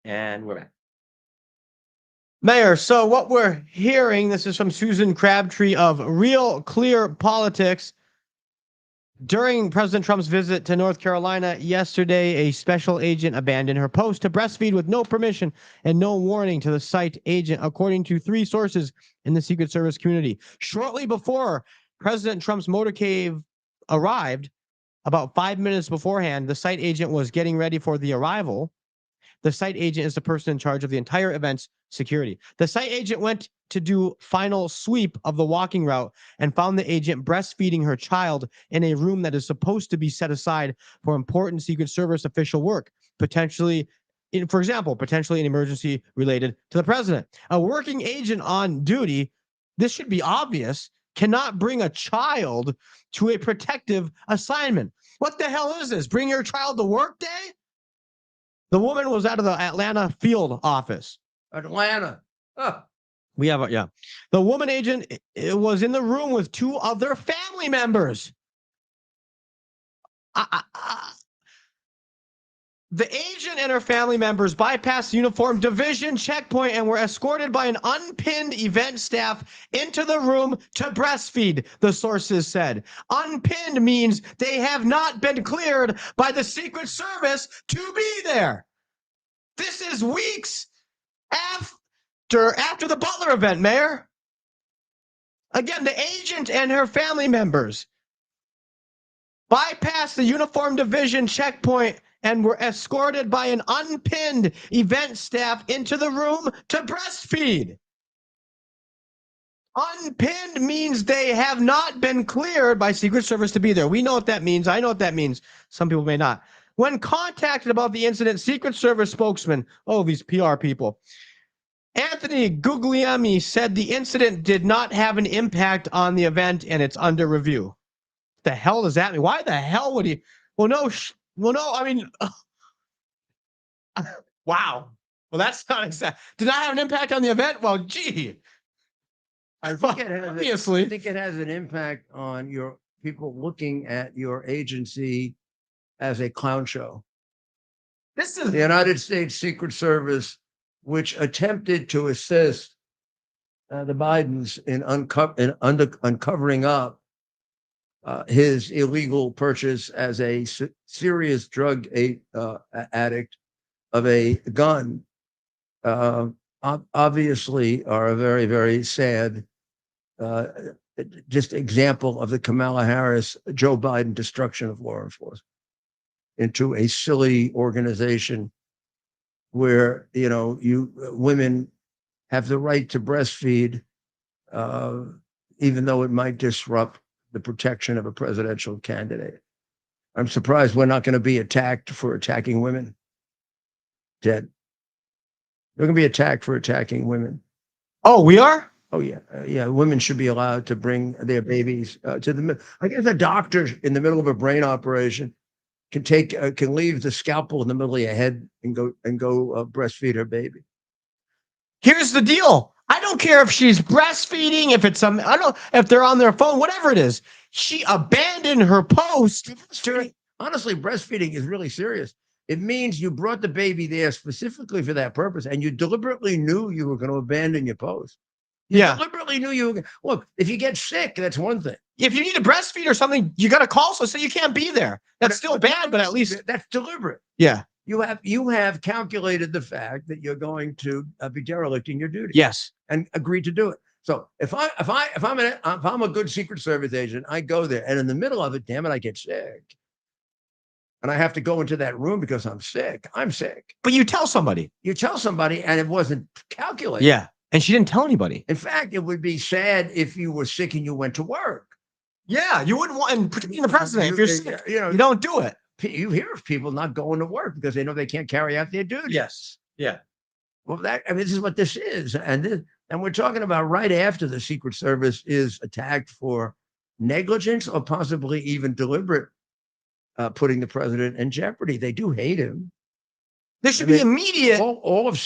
Speaker 2: And we're back. Mayor, so what we're hearing, this is from Susan Crabtree of Real Clear Politics. During President Trump's visit to North Carolina yesterday, a special agent abandoned her post to breastfeed with no permission and no warning to the site agent, according to 3 sources in the Secret Service community. Shortly before President Trump's motorcade arrived, about 5 minutes beforehand, the site agent was getting ready for the arrival. The site agent is the person in charge of the entire event's security. The site agent went to do final sweep of the walking route and found the agent breastfeeding her child in a room that is supposed to be set aside for important Secret Service official work, potentially an emergency related to the president. A working agent on duty, this should be obvious, cannot bring a child to a protective assignment. What the hell is this? Bring your child to work day? The woman was out of the Atlanta field office.
Speaker 1: Atlanta. Oh.
Speaker 2: We have the woman agent was in the room with 2 other family members. The agent and her family members bypassed the uniform division checkpoint and were escorted by an unpinned event staff into the room to breastfeed, the sources said. Unpinned means they have not been cleared by the Secret Service to be there. This is weeks after the Butler event, Mayor. Again, the agent and her family members bypassed the uniform division checkpoint and were escorted by an unpinned event staff into the room to breastfeed. Unpinned means they have not been cleared by Secret Service to be there. We know what that means. I know what that means. Some people may not. When contacted about the incident, Secret Service spokesman, these PR people, Anthony Guglielmi said the incident did not have an impact on the event and it's under review. What the hell does that mean? Why the hell would he? Wow. Well, that's not exact. Did not have an impact on the event? Well, gee. Obviously.
Speaker 1: I think it has an impact on your people looking at your agency as a clown show.
Speaker 2: This is
Speaker 1: The United States Secret Service, which attempted to assist the Bidens in uncovering up his illegal purchase as a serious drug addict of a gun, obviously are a very, very sad just example of the Kamala Harris, Joe Biden destruction of law enforcement into a silly organization where, you know, women have the right to breastfeed, even though it might disrupt the protection of a presidential candidate. I'm surprised we're not going to be attacked for attacking women. Ted, we're going to be attacked for attacking women.
Speaker 2: Oh, we are?
Speaker 1: Oh, yeah. Yeah. Women should be allowed to bring their babies to the, I guess a doctor in the middle of a brain operation can leave the scalpel in the middle of your head and go breastfeed her baby.
Speaker 2: Here's the deal. I don't care if she's breastfeeding, if it's some, I don't know if they're on their phone, whatever it is. She abandoned her post.
Speaker 1: Honestly, breastfeeding is really serious. It means you brought the baby there specifically for that purpose, and you deliberately knew you were going to abandon your post. You deliberately knew you were going to. Look, if you get sick, that's one thing.
Speaker 2: If you need to breastfeed or something, you got to call so you can't be there. That's still bad, but at least
Speaker 1: that's deliberate.
Speaker 2: Yeah.
Speaker 1: You have calculated the fact that you're going to be derelict in your duty.
Speaker 2: Yes.
Speaker 1: And agreed to do it. So if I'm a good Secret Service agent, I go there, and in the middle of it, damn it, I get sick, and I have to go into that room because I'm sick. I'm sick.
Speaker 2: But you tell somebody.
Speaker 1: You tell somebody, and it wasn't calculated.
Speaker 2: Yeah. And she didn't tell anybody.
Speaker 1: In fact, it would be sad if you were sick and you went to work.
Speaker 2: Yeah, you wouldn't want, and particularly the president, if you're sick, you don't do it.
Speaker 1: You hear of people not going to work because they know they can't carry out their duty.
Speaker 2: Yes. Yeah.
Speaker 1: Well, this is what this is. And we're talking about right after the Secret Service is attacked for negligence or possibly even deliberate putting the president in jeopardy. They do hate him.
Speaker 2: There should be immediate.
Speaker 1: All of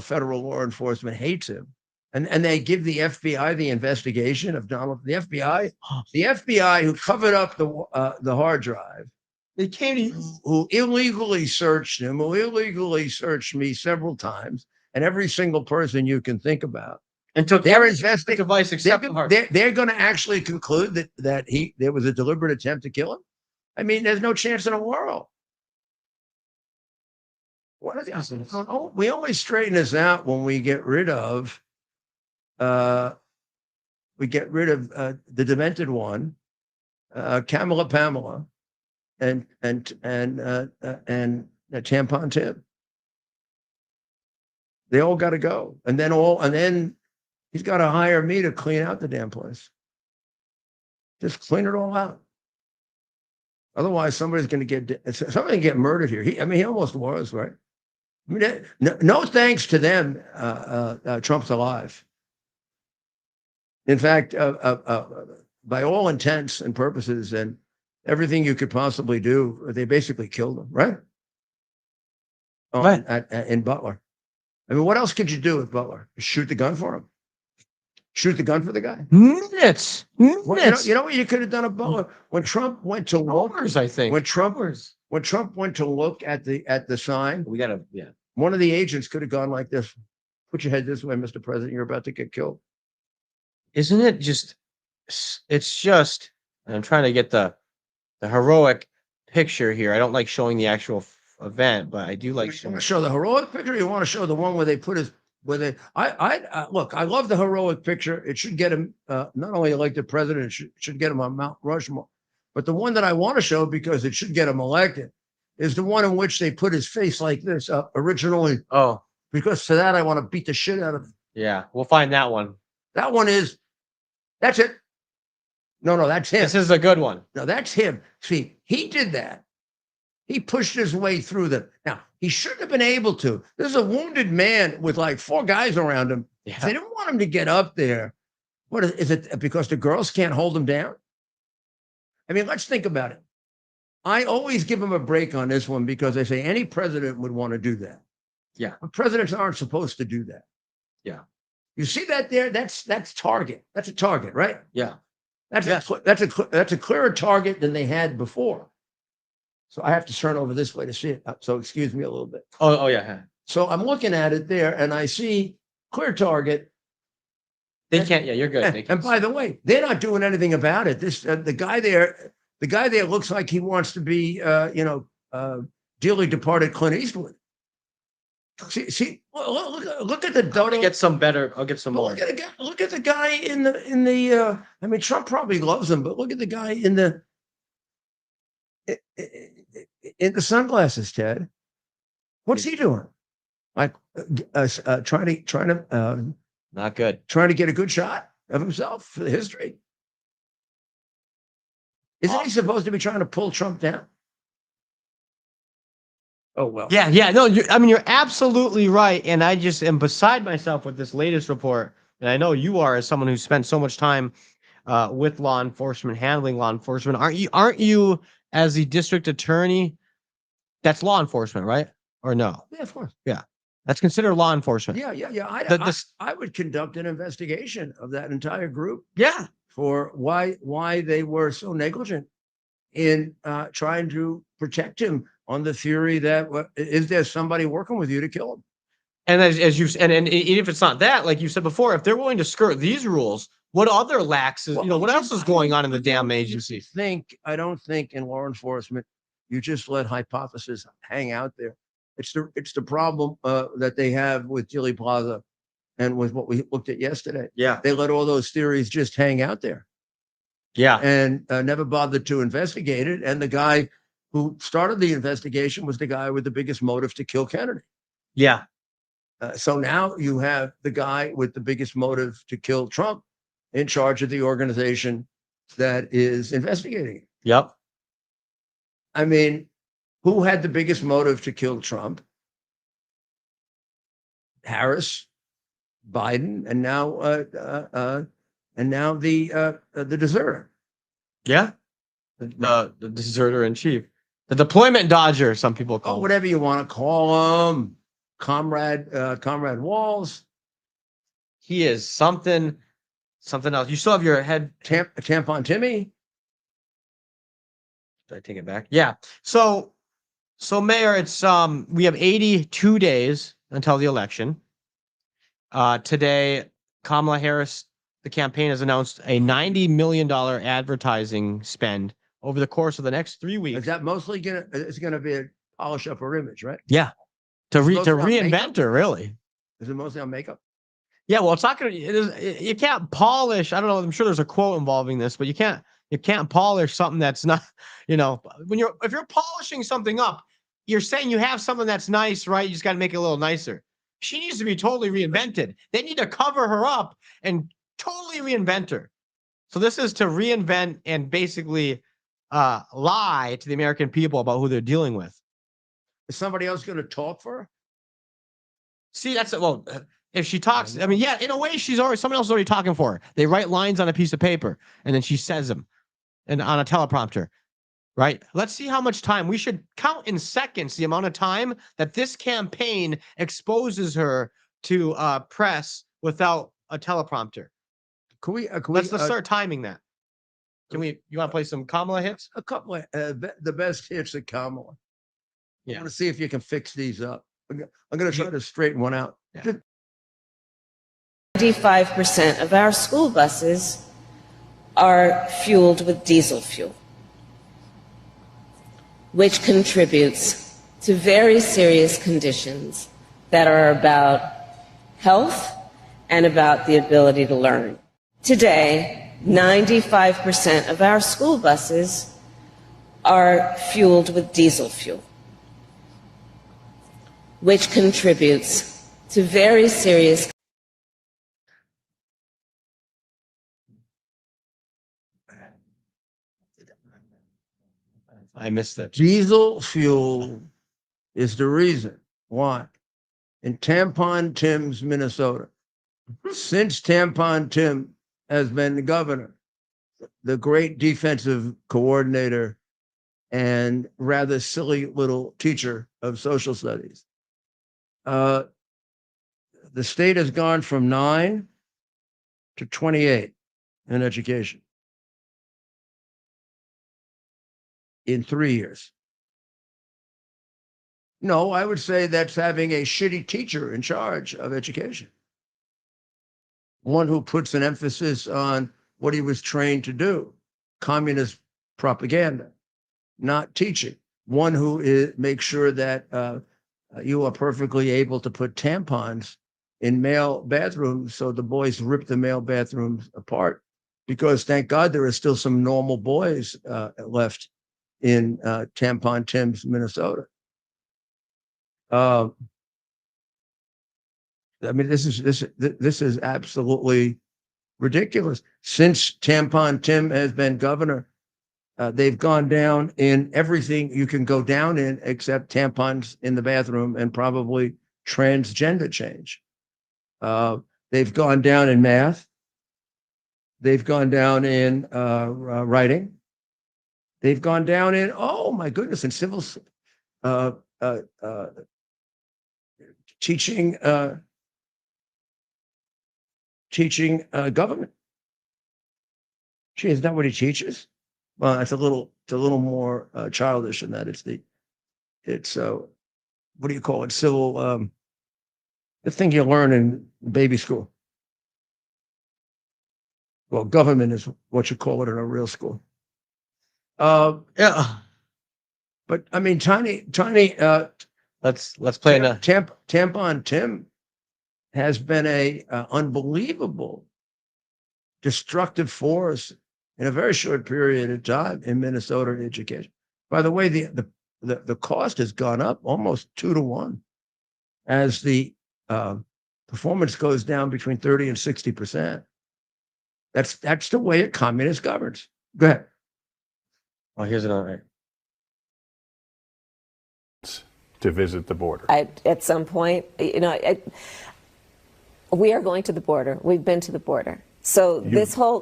Speaker 1: federal law enforcement hates him. And they give the FBI the investigation of Donald. The FBI who covered up the hard drive.
Speaker 2: They came to
Speaker 1: who illegally searched him, who illegally searched me several times, and every single person you can think about.
Speaker 2: And took
Speaker 1: their
Speaker 2: device except
Speaker 1: they're going to actually conclude that there was a deliberate attempt to kill him. I mean, there's no chance in the world. We always straighten this out when we get rid of the demented one, Pamela, and Tampon Tim. They all got to go, and then he's got to hire me to clean out the damn place. Just clean it all out. Otherwise, somebody's going to get murdered here. He almost was, right? I mean, no thanks to them. Trump's alive. In fact, by all intents and purposes, and everything you could possibly do, they basically killed him, right? In Butler. I mean, what else could you do with Butler? Shoot the gun for him? Shoot the gun for the guy?
Speaker 2: Minutes.
Speaker 1: Well, you know what you could have done at Butler? When Trump went to look,
Speaker 2: I think.
Speaker 1: When Trump went to look at the sign, one of the agents could have gone like this. Put your head this way, Mr. President. You're about to get killed.
Speaker 2: Isn't it just? It's just. And I'm trying to get the heroic picture here. I don't like showing the actual event, but I do like showing.
Speaker 1: Show the heroic picture. Or you want to show the one where they put his. I look. I love the heroic picture. It should get him not only elected president. It should get him on Mount Rushmore. But the one that I want to show, because it should get him elected, is the one in which they put his face like this up originally.
Speaker 2: Oh,
Speaker 1: because to that I want to beat the shit out of him.
Speaker 2: Yeah, we'll find that one.
Speaker 1: That one is. That's it. No, that's him.
Speaker 2: This is a good one.
Speaker 1: No, that's him. See, he did that. He pushed his way through them. Now, he shouldn't have been able to. There's a wounded man with like 4 guys around him.
Speaker 2: Yeah.
Speaker 1: They didn't want him to get up there. What is it? Because the girls can't hold him down? I mean, let's think about it. I always give him a break on this one because I say any president would want to do that.
Speaker 2: Yeah.
Speaker 1: But presidents aren't supposed to do that.
Speaker 2: Yeah.
Speaker 1: You see that there? That's target. That's a target, right?
Speaker 2: Yeah.
Speaker 1: That's a clearer target than they had before. So I have to turn over this way to see it. So excuse me a little bit.
Speaker 2: Oh yeah.
Speaker 1: So I'm looking at it there and I see clear target.
Speaker 2: They can't. Yeah, you're good. They
Speaker 1: And
Speaker 2: can't.
Speaker 1: by the way, they're not doing anything about it. This the guy there looks like he wants to be, dearly departed Clint Eastwood. See, look at the
Speaker 2: I'll get some better. I'll get some more.
Speaker 1: Look at the guy in the. I mean, Trump probably loves him, but look at the guy in the sunglasses, Ted. What's he doing? Like trying to
Speaker 2: Not good.
Speaker 1: trying to get a good shot of himself for the history. Isn't he supposed to be trying to pull Trump down? Oh, well.
Speaker 2: Yeah. No, you're absolutely right. And I just am beside myself with this latest report. And I know you are, as someone who spent so much time with law enforcement, handling law enforcement. Aren't you as the district attorney? That's law enforcement, right? Or no?
Speaker 1: Yeah, of course.
Speaker 2: Yeah. That's considered law enforcement.
Speaker 1: Yeah. I would conduct an investigation of that entire group.
Speaker 2: Yeah.
Speaker 1: For why they were so negligent in trying to protect him on the theory that is there somebody working with you to kill him?
Speaker 2: And as you and if it's not that, like you said before, if they're willing to skirt these rules, what other laxes? What else is going on in the damn agency?
Speaker 1: I don't think in law enforcement you just let hypotheses hang out there. It's the problem that they have with Dealey Plaza and with what we looked at yesterday.
Speaker 2: Yeah.
Speaker 1: They let all those theories just hang out there.
Speaker 2: Yeah.
Speaker 1: And never bothered to investigate it. And the guy who started the investigation was the guy with the biggest motive to kill Kennedy.
Speaker 2: Yeah.
Speaker 1: So now you have the guy with the biggest motive to kill Trump in charge of the organization that is investigating it.
Speaker 2: Yep.
Speaker 1: I mean, who had the biggest motive to kill Trump? Harris, Biden, and now the deserter.
Speaker 2: Yeah. The deserter in chief, the deployment dodger, some people call him.
Speaker 1: Whatever you want to call him, Comrade Walls.
Speaker 2: He is something else. You still have your head.
Speaker 1: Tampon Timmy.
Speaker 2: Did I take it back? Yeah. So Mayor, it's we have 82 days until the election. Today, Kamala Harris, the campaign has announced a $90 million advertising spend over the course of the next 3 weeks.
Speaker 1: Is that mostly gonna be a polish up her image, right?
Speaker 2: Yeah. To reinvent her, really.
Speaker 1: Is it mostly on makeup?
Speaker 2: Yeah, well, it's not gonna. You can't polish. I don't know. I'm sure there's a quote involving this, but you can't polish something that's not. If you're polishing something up, you're saying you have something that's nice, right? You just got to make it a little nicer. She needs to be totally reinvented. They need to cover her up and totally reinvent her. So this is to reinvent and basically lie to the American people about who they're dealing with.
Speaker 1: Is somebody else going to talk for her?
Speaker 2: See, if she talks, I mean, yeah, in a way, someone else is already talking for her. They write lines on a piece of paper and then she says them and on a teleprompter, right? Let's see how much time. We should count in seconds the amount of time that this campaign exposes her to press without a teleprompter. Let's start timing that. You want to play some Kamala hits?
Speaker 1: A couple of the best hits of Kamala.
Speaker 2: Yeah.
Speaker 1: I want to see if you can fix these up. I'm going to try to straighten one out.
Speaker 2: Yeah.
Speaker 8: 95% of our school buses are fueled with diesel fuel, which contributes to very serious conditions that are about health and about the ability to learn. Today, 95% of our school buses are fueled with diesel fuel, which contributes to very serious.
Speaker 2: I missed that.
Speaker 1: Diesel fuel is the reason why in Tampon Tim's Minnesota, since Tampon Tim has been the governor, the great defensive coordinator and rather silly little teacher of social studies, the state has gone from 9 to 28 in education in 3 years. No, I would say that's having a shitty teacher in charge of education. One who puts an emphasis on what he was trained to do, communist propaganda, not teaching. One who makes sure that you are perfectly able to put tampons in male bathrooms so the boys rip the male bathrooms apart. Because thank God there are still some normal boys left in Tampon Tim's, Minnesota. I mean, this is absolutely ridiculous. Since Tampon Tim has been governor, they've gone down in everything you can go down in except tampons in the bathroom and probably transgender change. They've gone down in math. They've gone down in writing. They've gone down in, oh my goodness, in civil teaching government. Gee, is that what he teaches? Well, it's a little more childish than that. It's what do you call it? Civil, the thing you learn in baby school. Well, government is what you call it in a real school.
Speaker 2: Yeah.
Speaker 1: But I mean, Tiny.
Speaker 2: Let's play a
Speaker 1: Tampon Tim has been a unbelievable destructive force in a very short period of time in Minnesota education. By the way, the cost has gone up almost 2 to 1 as the performance goes down between 30 and 60%. That's the way a communist governs. Go ahead.
Speaker 2: Oh, here's another.
Speaker 9: To visit the border.
Speaker 8: At some point, we are going to the border. We've been to the border. So this whole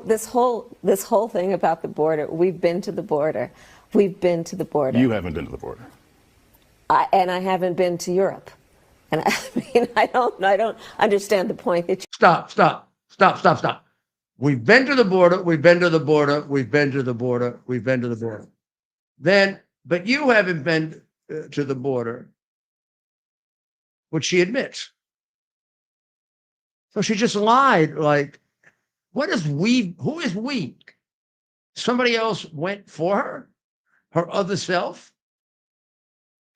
Speaker 8: thing about the border, we've been to the border. We've been to the border.
Speaker 9: You haven't been to the border.
Speaker 8: And I haven't been to Europe. And I mean, I don't understand the point that you...
Speaker 1: Stop. We've been to the border. We've been to the border. We've been to the border. We've been to the border. Then, but you haven't been to the border, which she admits. So she just lied. Like, what is we? Who is we? Somebody else went for her other self.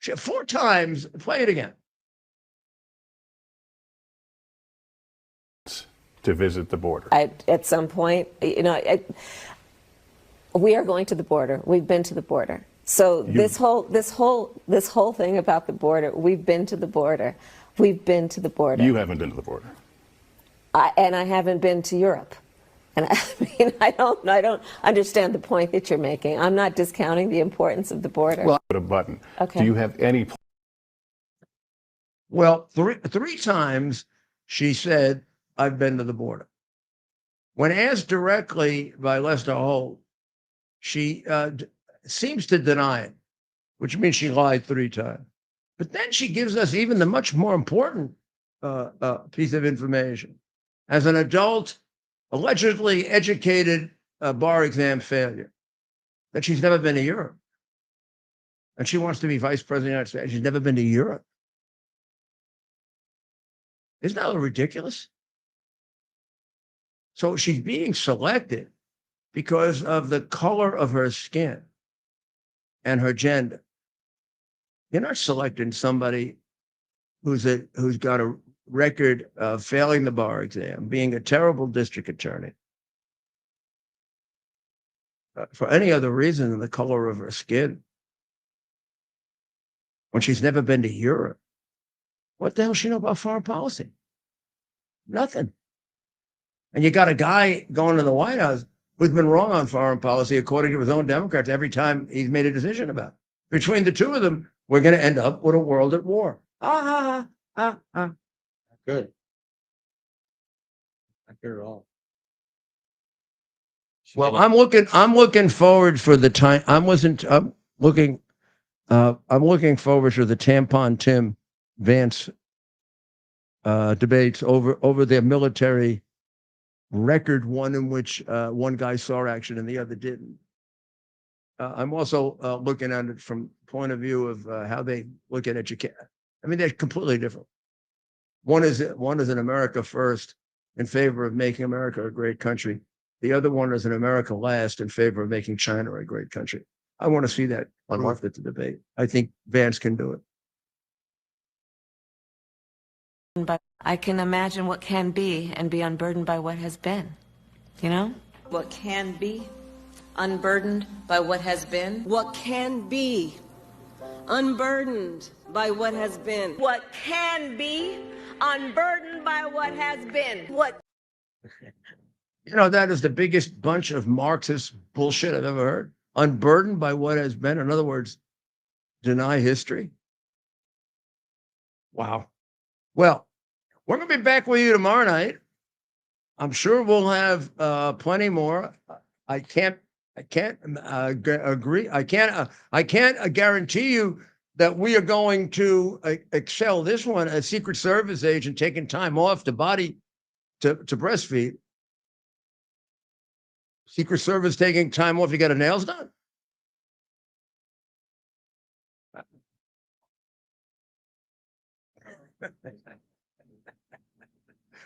Speaker 1: She 4 times. Play it again.
Speaker 9: To visit the border.
Speaker 8: At some point, we are going to the border. We've been to the border. So this whole thing about the border, we've been to the border. We've been to the border.
Speaker 9: You haven't been to the border.
Speaker 8: And I haven't been to Europe. And I mean, I don't understand the point that you're making. I'm not discounting the importance of the border.
Speaker 9: Well, put a button.
Speaker 8: Okay.
Speaker 9: Do you have any?
Speaker 1: Well, three times she said, I've been to the border. When asked directly by Lester Holt, she seems to deny it, which means she lied 3 times. But then she gives us even the much more important piece of information. As an adult, allegedly educated bar exam failure, that she's never been to Europe. And she wants to be vice president of the United States. She's never been to Europe. Isn't that ridiculous? So she's being selected because of the color of her skin and her gender. You're not selecting somebody who's got a record of failing the bar exam, being a terrible district attorney, for any other reason than the color of her skin. When she's never been to Europe, what the hell does she know about foreign policy? Nothing. And you got a guy going to the White House who's been wrong on foreign policy, according to his own Democrats, every time he's made a decision about it. Between the two of them, we're going to end up with a world at war. Good. Not good at all. Well, I'm looking forward for the time. I'm looking forward to the Tampon Tim Vance debates over their military record, one in which one guy saw action and the other didn't. I'm also looking at it from the point of view of how they look at education. I mean, they're completely different. One is an America first in favor of making America a great country. The other one is an America last in favor of making China a great country. I want to see that worth at the debate. I think Vance can do it.
Speaker 10: But I can imagine what can be and be unburdened by what has been, you know?
Speaker 8: What can be unburdened by what has been? What can be unburdened by what has been? What can be unburdened by what has been? What?
Speaker 1: You know, that is the biggest bunch of Marxist bullshit I've ever heard. Unburdened by what has been. In other words, deny history. Wow. Well, we're going to be back with you tomorrow night. I'm sure we'll have plenty more. I can't agree. I can't guarantee you that we are going to excel this one. A Secret Service agent taking time off to breastfeed. Secret Service taking time off. You got your nails done.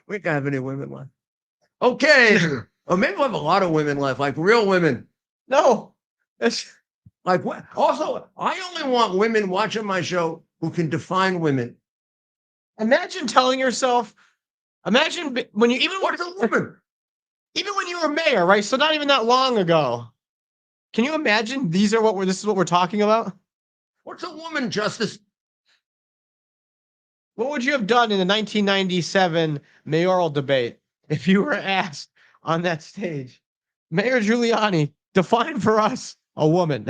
Speaker 1: We can't have any women left. Okay. Or maybe we'll have a lot of women left, like real women.
Speaker 2: No. It's
Speaker 1: like what? Also, I only want women watching my show who can define women.
Speaker 2: Imagine telling yourself, imagine when you, even
Speaker 1: what's a woman?
Speaker 2: Even when you were mayor, right? So not even that long ago. Can you imagine this is what we're talking about?
Speaker 1: What's a woman, Justice?
Speaker 2: What would you have done in the 1997 mayoral debate if you were asked on that stage, Mayor Giuliani, define for us a woman?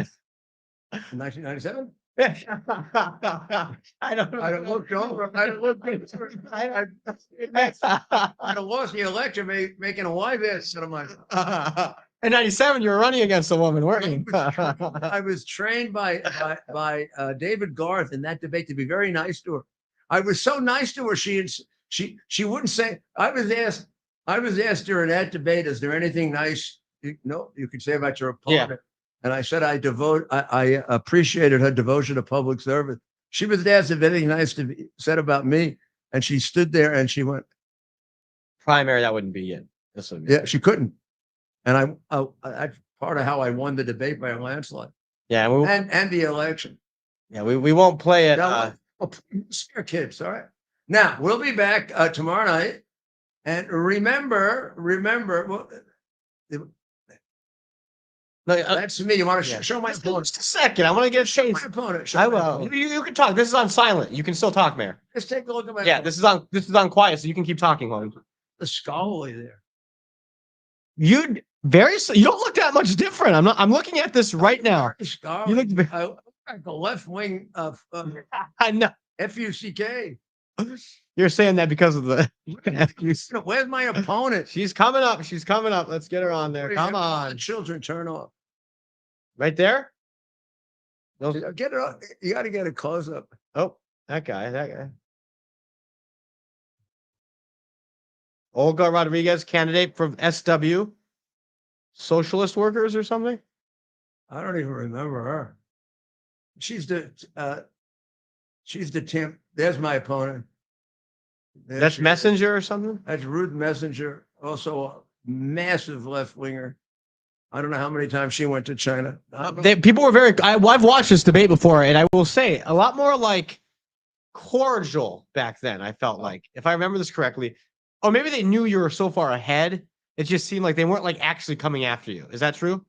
Speaker 1: 1997?
Speaker 2: I don't know.
Speaker 1: I don't look over. I don't look. I'd have lost the election making a wife ass out of myself.
Speaker 2: In 97, you were running against a woman, weren't you?
Speaker 1: I was trained by David Garth in that debate to be very nice to her. I was so nice to her. She wouldn't say. I was asked during that debate, is there anything nice you could say about your opponent? Yeah. And I said I appreciated her devotion to public service. She was asked if anything nice to be said about me, and she stood there and she went,
Speaker 2: primary, that wouldn't be it.
Speaker 1: Yeah, she couldn't. And that's part of how I won the debate by a landslide.
Speaker 2: Yeah,
Speaker 1: and the election.
Speaker 2: Yeah, we won't play it.
Speaker 1: Scare kids, all right. Now we'll be back tomorrow night, and remember. Well, no, that's me. You want to show my opponent?
Speaker 2: Just a second. I want to get a shade.
Speaker 1: My opponent.
Speaker 2: I will. You can talk. This is on silent. You can still talk, Mayor.
Speaker 1: Just take a look at my.
Speaker 2: Yeah, opponent. This is on quiet, so you can keep talking.
Speaker 1: The scholarly there.
Speaker 2: You don't look that much different. I'm looking at this right now.
Speaker 1: You look like the left wing of
Speaker 2: I know.
Speaker 1: FUCK.
Speaker 2: You're saying that because of the.
Speaker 1: Where's my opponent?
Speaker 2: She's coming up. She's coming up. Let's get her on there. Come on.
Speaker 1: The children, turn off.
Speaker 2: Right there?
Speaker 1: Get it up. You got to get a close up.
Speaker 2: Oh, that guy. Olga Rodriguez, candidate from SW, Socialist Workers or something?
Speaker 1: I don't even remember her. She's the Tim. There's my opponent.
Speaker 2: That's Messenger or something?
Speaker 1: That's Ruth Messenger, also a massive left winger. I don't know how many times she went to China.
Speaker 2: People were I've watched this debate before, and I will say a lot more like cordial back then. I felt like, if I remember this correctly, or maybe they knew you were so far ahead. It just seemed like they weren't like actually coming after you. Is that true?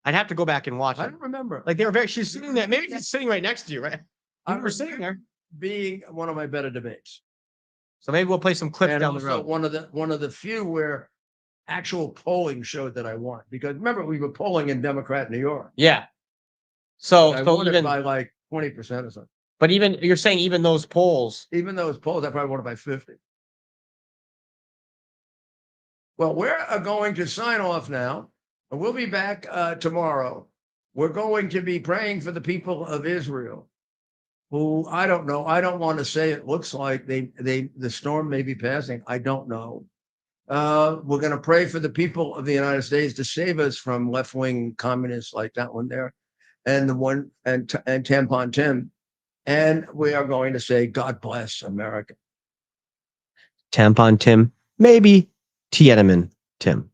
Speaker 2: I'd have to go back and watch.
Speaker 1: I don't remember.
Speaker 2: Like they were she's sitting there. Maybe she's sitting right next to you, right? I remember sitting there.
Speaker 1: Being one of my better debates.
Speaker 2: So maybe we'll play some clips down the road.
Speaker 1: One of the few where actual polling showed that I won, because remember we were polling in Democrat New York.
Speaker 2: Yeah. So
Speaker 1: I won it by like 20% or something.
Speaker 2: But you're saying even those polls,
Speaker 1: I probably won it by 50. Well, we're going to sign off now. We'll be back tomorrow. We're going to be praying for the people of Israel, who I don't know. I don't want to say it looks like the storm may be passing. I don't know. We're going to pray for the people of the United States to save us from left-wing communists like that one there, and the one and Tampon Tim. And we are going to say, God bless America.
Speaker 2: Tampon Tim, maybe Tiananmen Tim.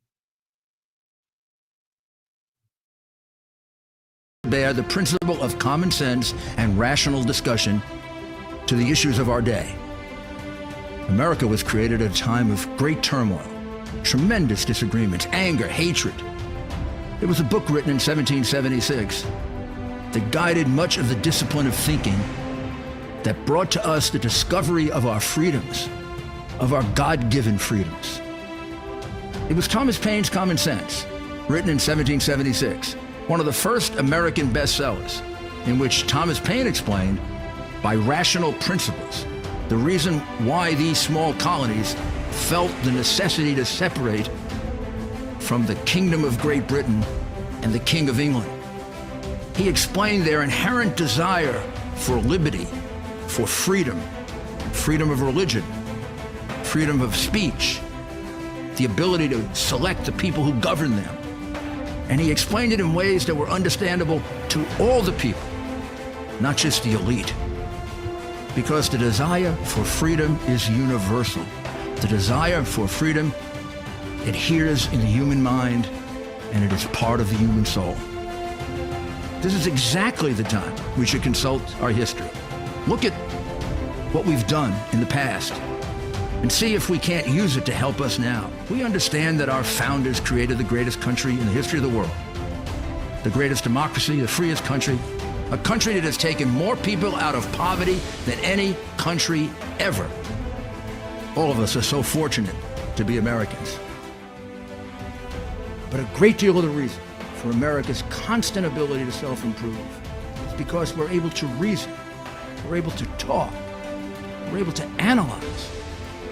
Speaker 3: Bear the principle of common sense and rational discussion to the issues of our day. America was created at a time of great turmoil, tremendous disagreements, anger, hatred. There was a book written in 1776 that guided much of the discipline of thinking that brought to us the discovery of our freedoms, of our God-given freedoms. It was Thomas Paine's Common Sense, written in 1776, one of the first American bestsellers, in which Thomas Paine explained, by rational principles, the reason why these small colonies felt the necessity to separate from the Kingdom of Great Britain and the King of England. He explained their inherent desire for liberty, for freedom, freedom of religion, freedom of speech, the ability to select the people who govern them. And he explained it in ways that were understandable to all the people, not just the elite. Because the desire for freedom is universal. The desire for freedom adheres in the human mind, and it is part of the human soul. This is exactly the time we should consult our history. Look at what we've done in the past and see if we can't use it to help us now. We understand that our founders created the greatest country in the history of the world, the greatest democracy, the freest country, a country that has taken more people out of poverty than any country ever. All of us are so fortunate to be Americans. But a great deal of the reason for America's constant ability to self-improve is because we're able to reason, we're able to talk, we're able to analyze,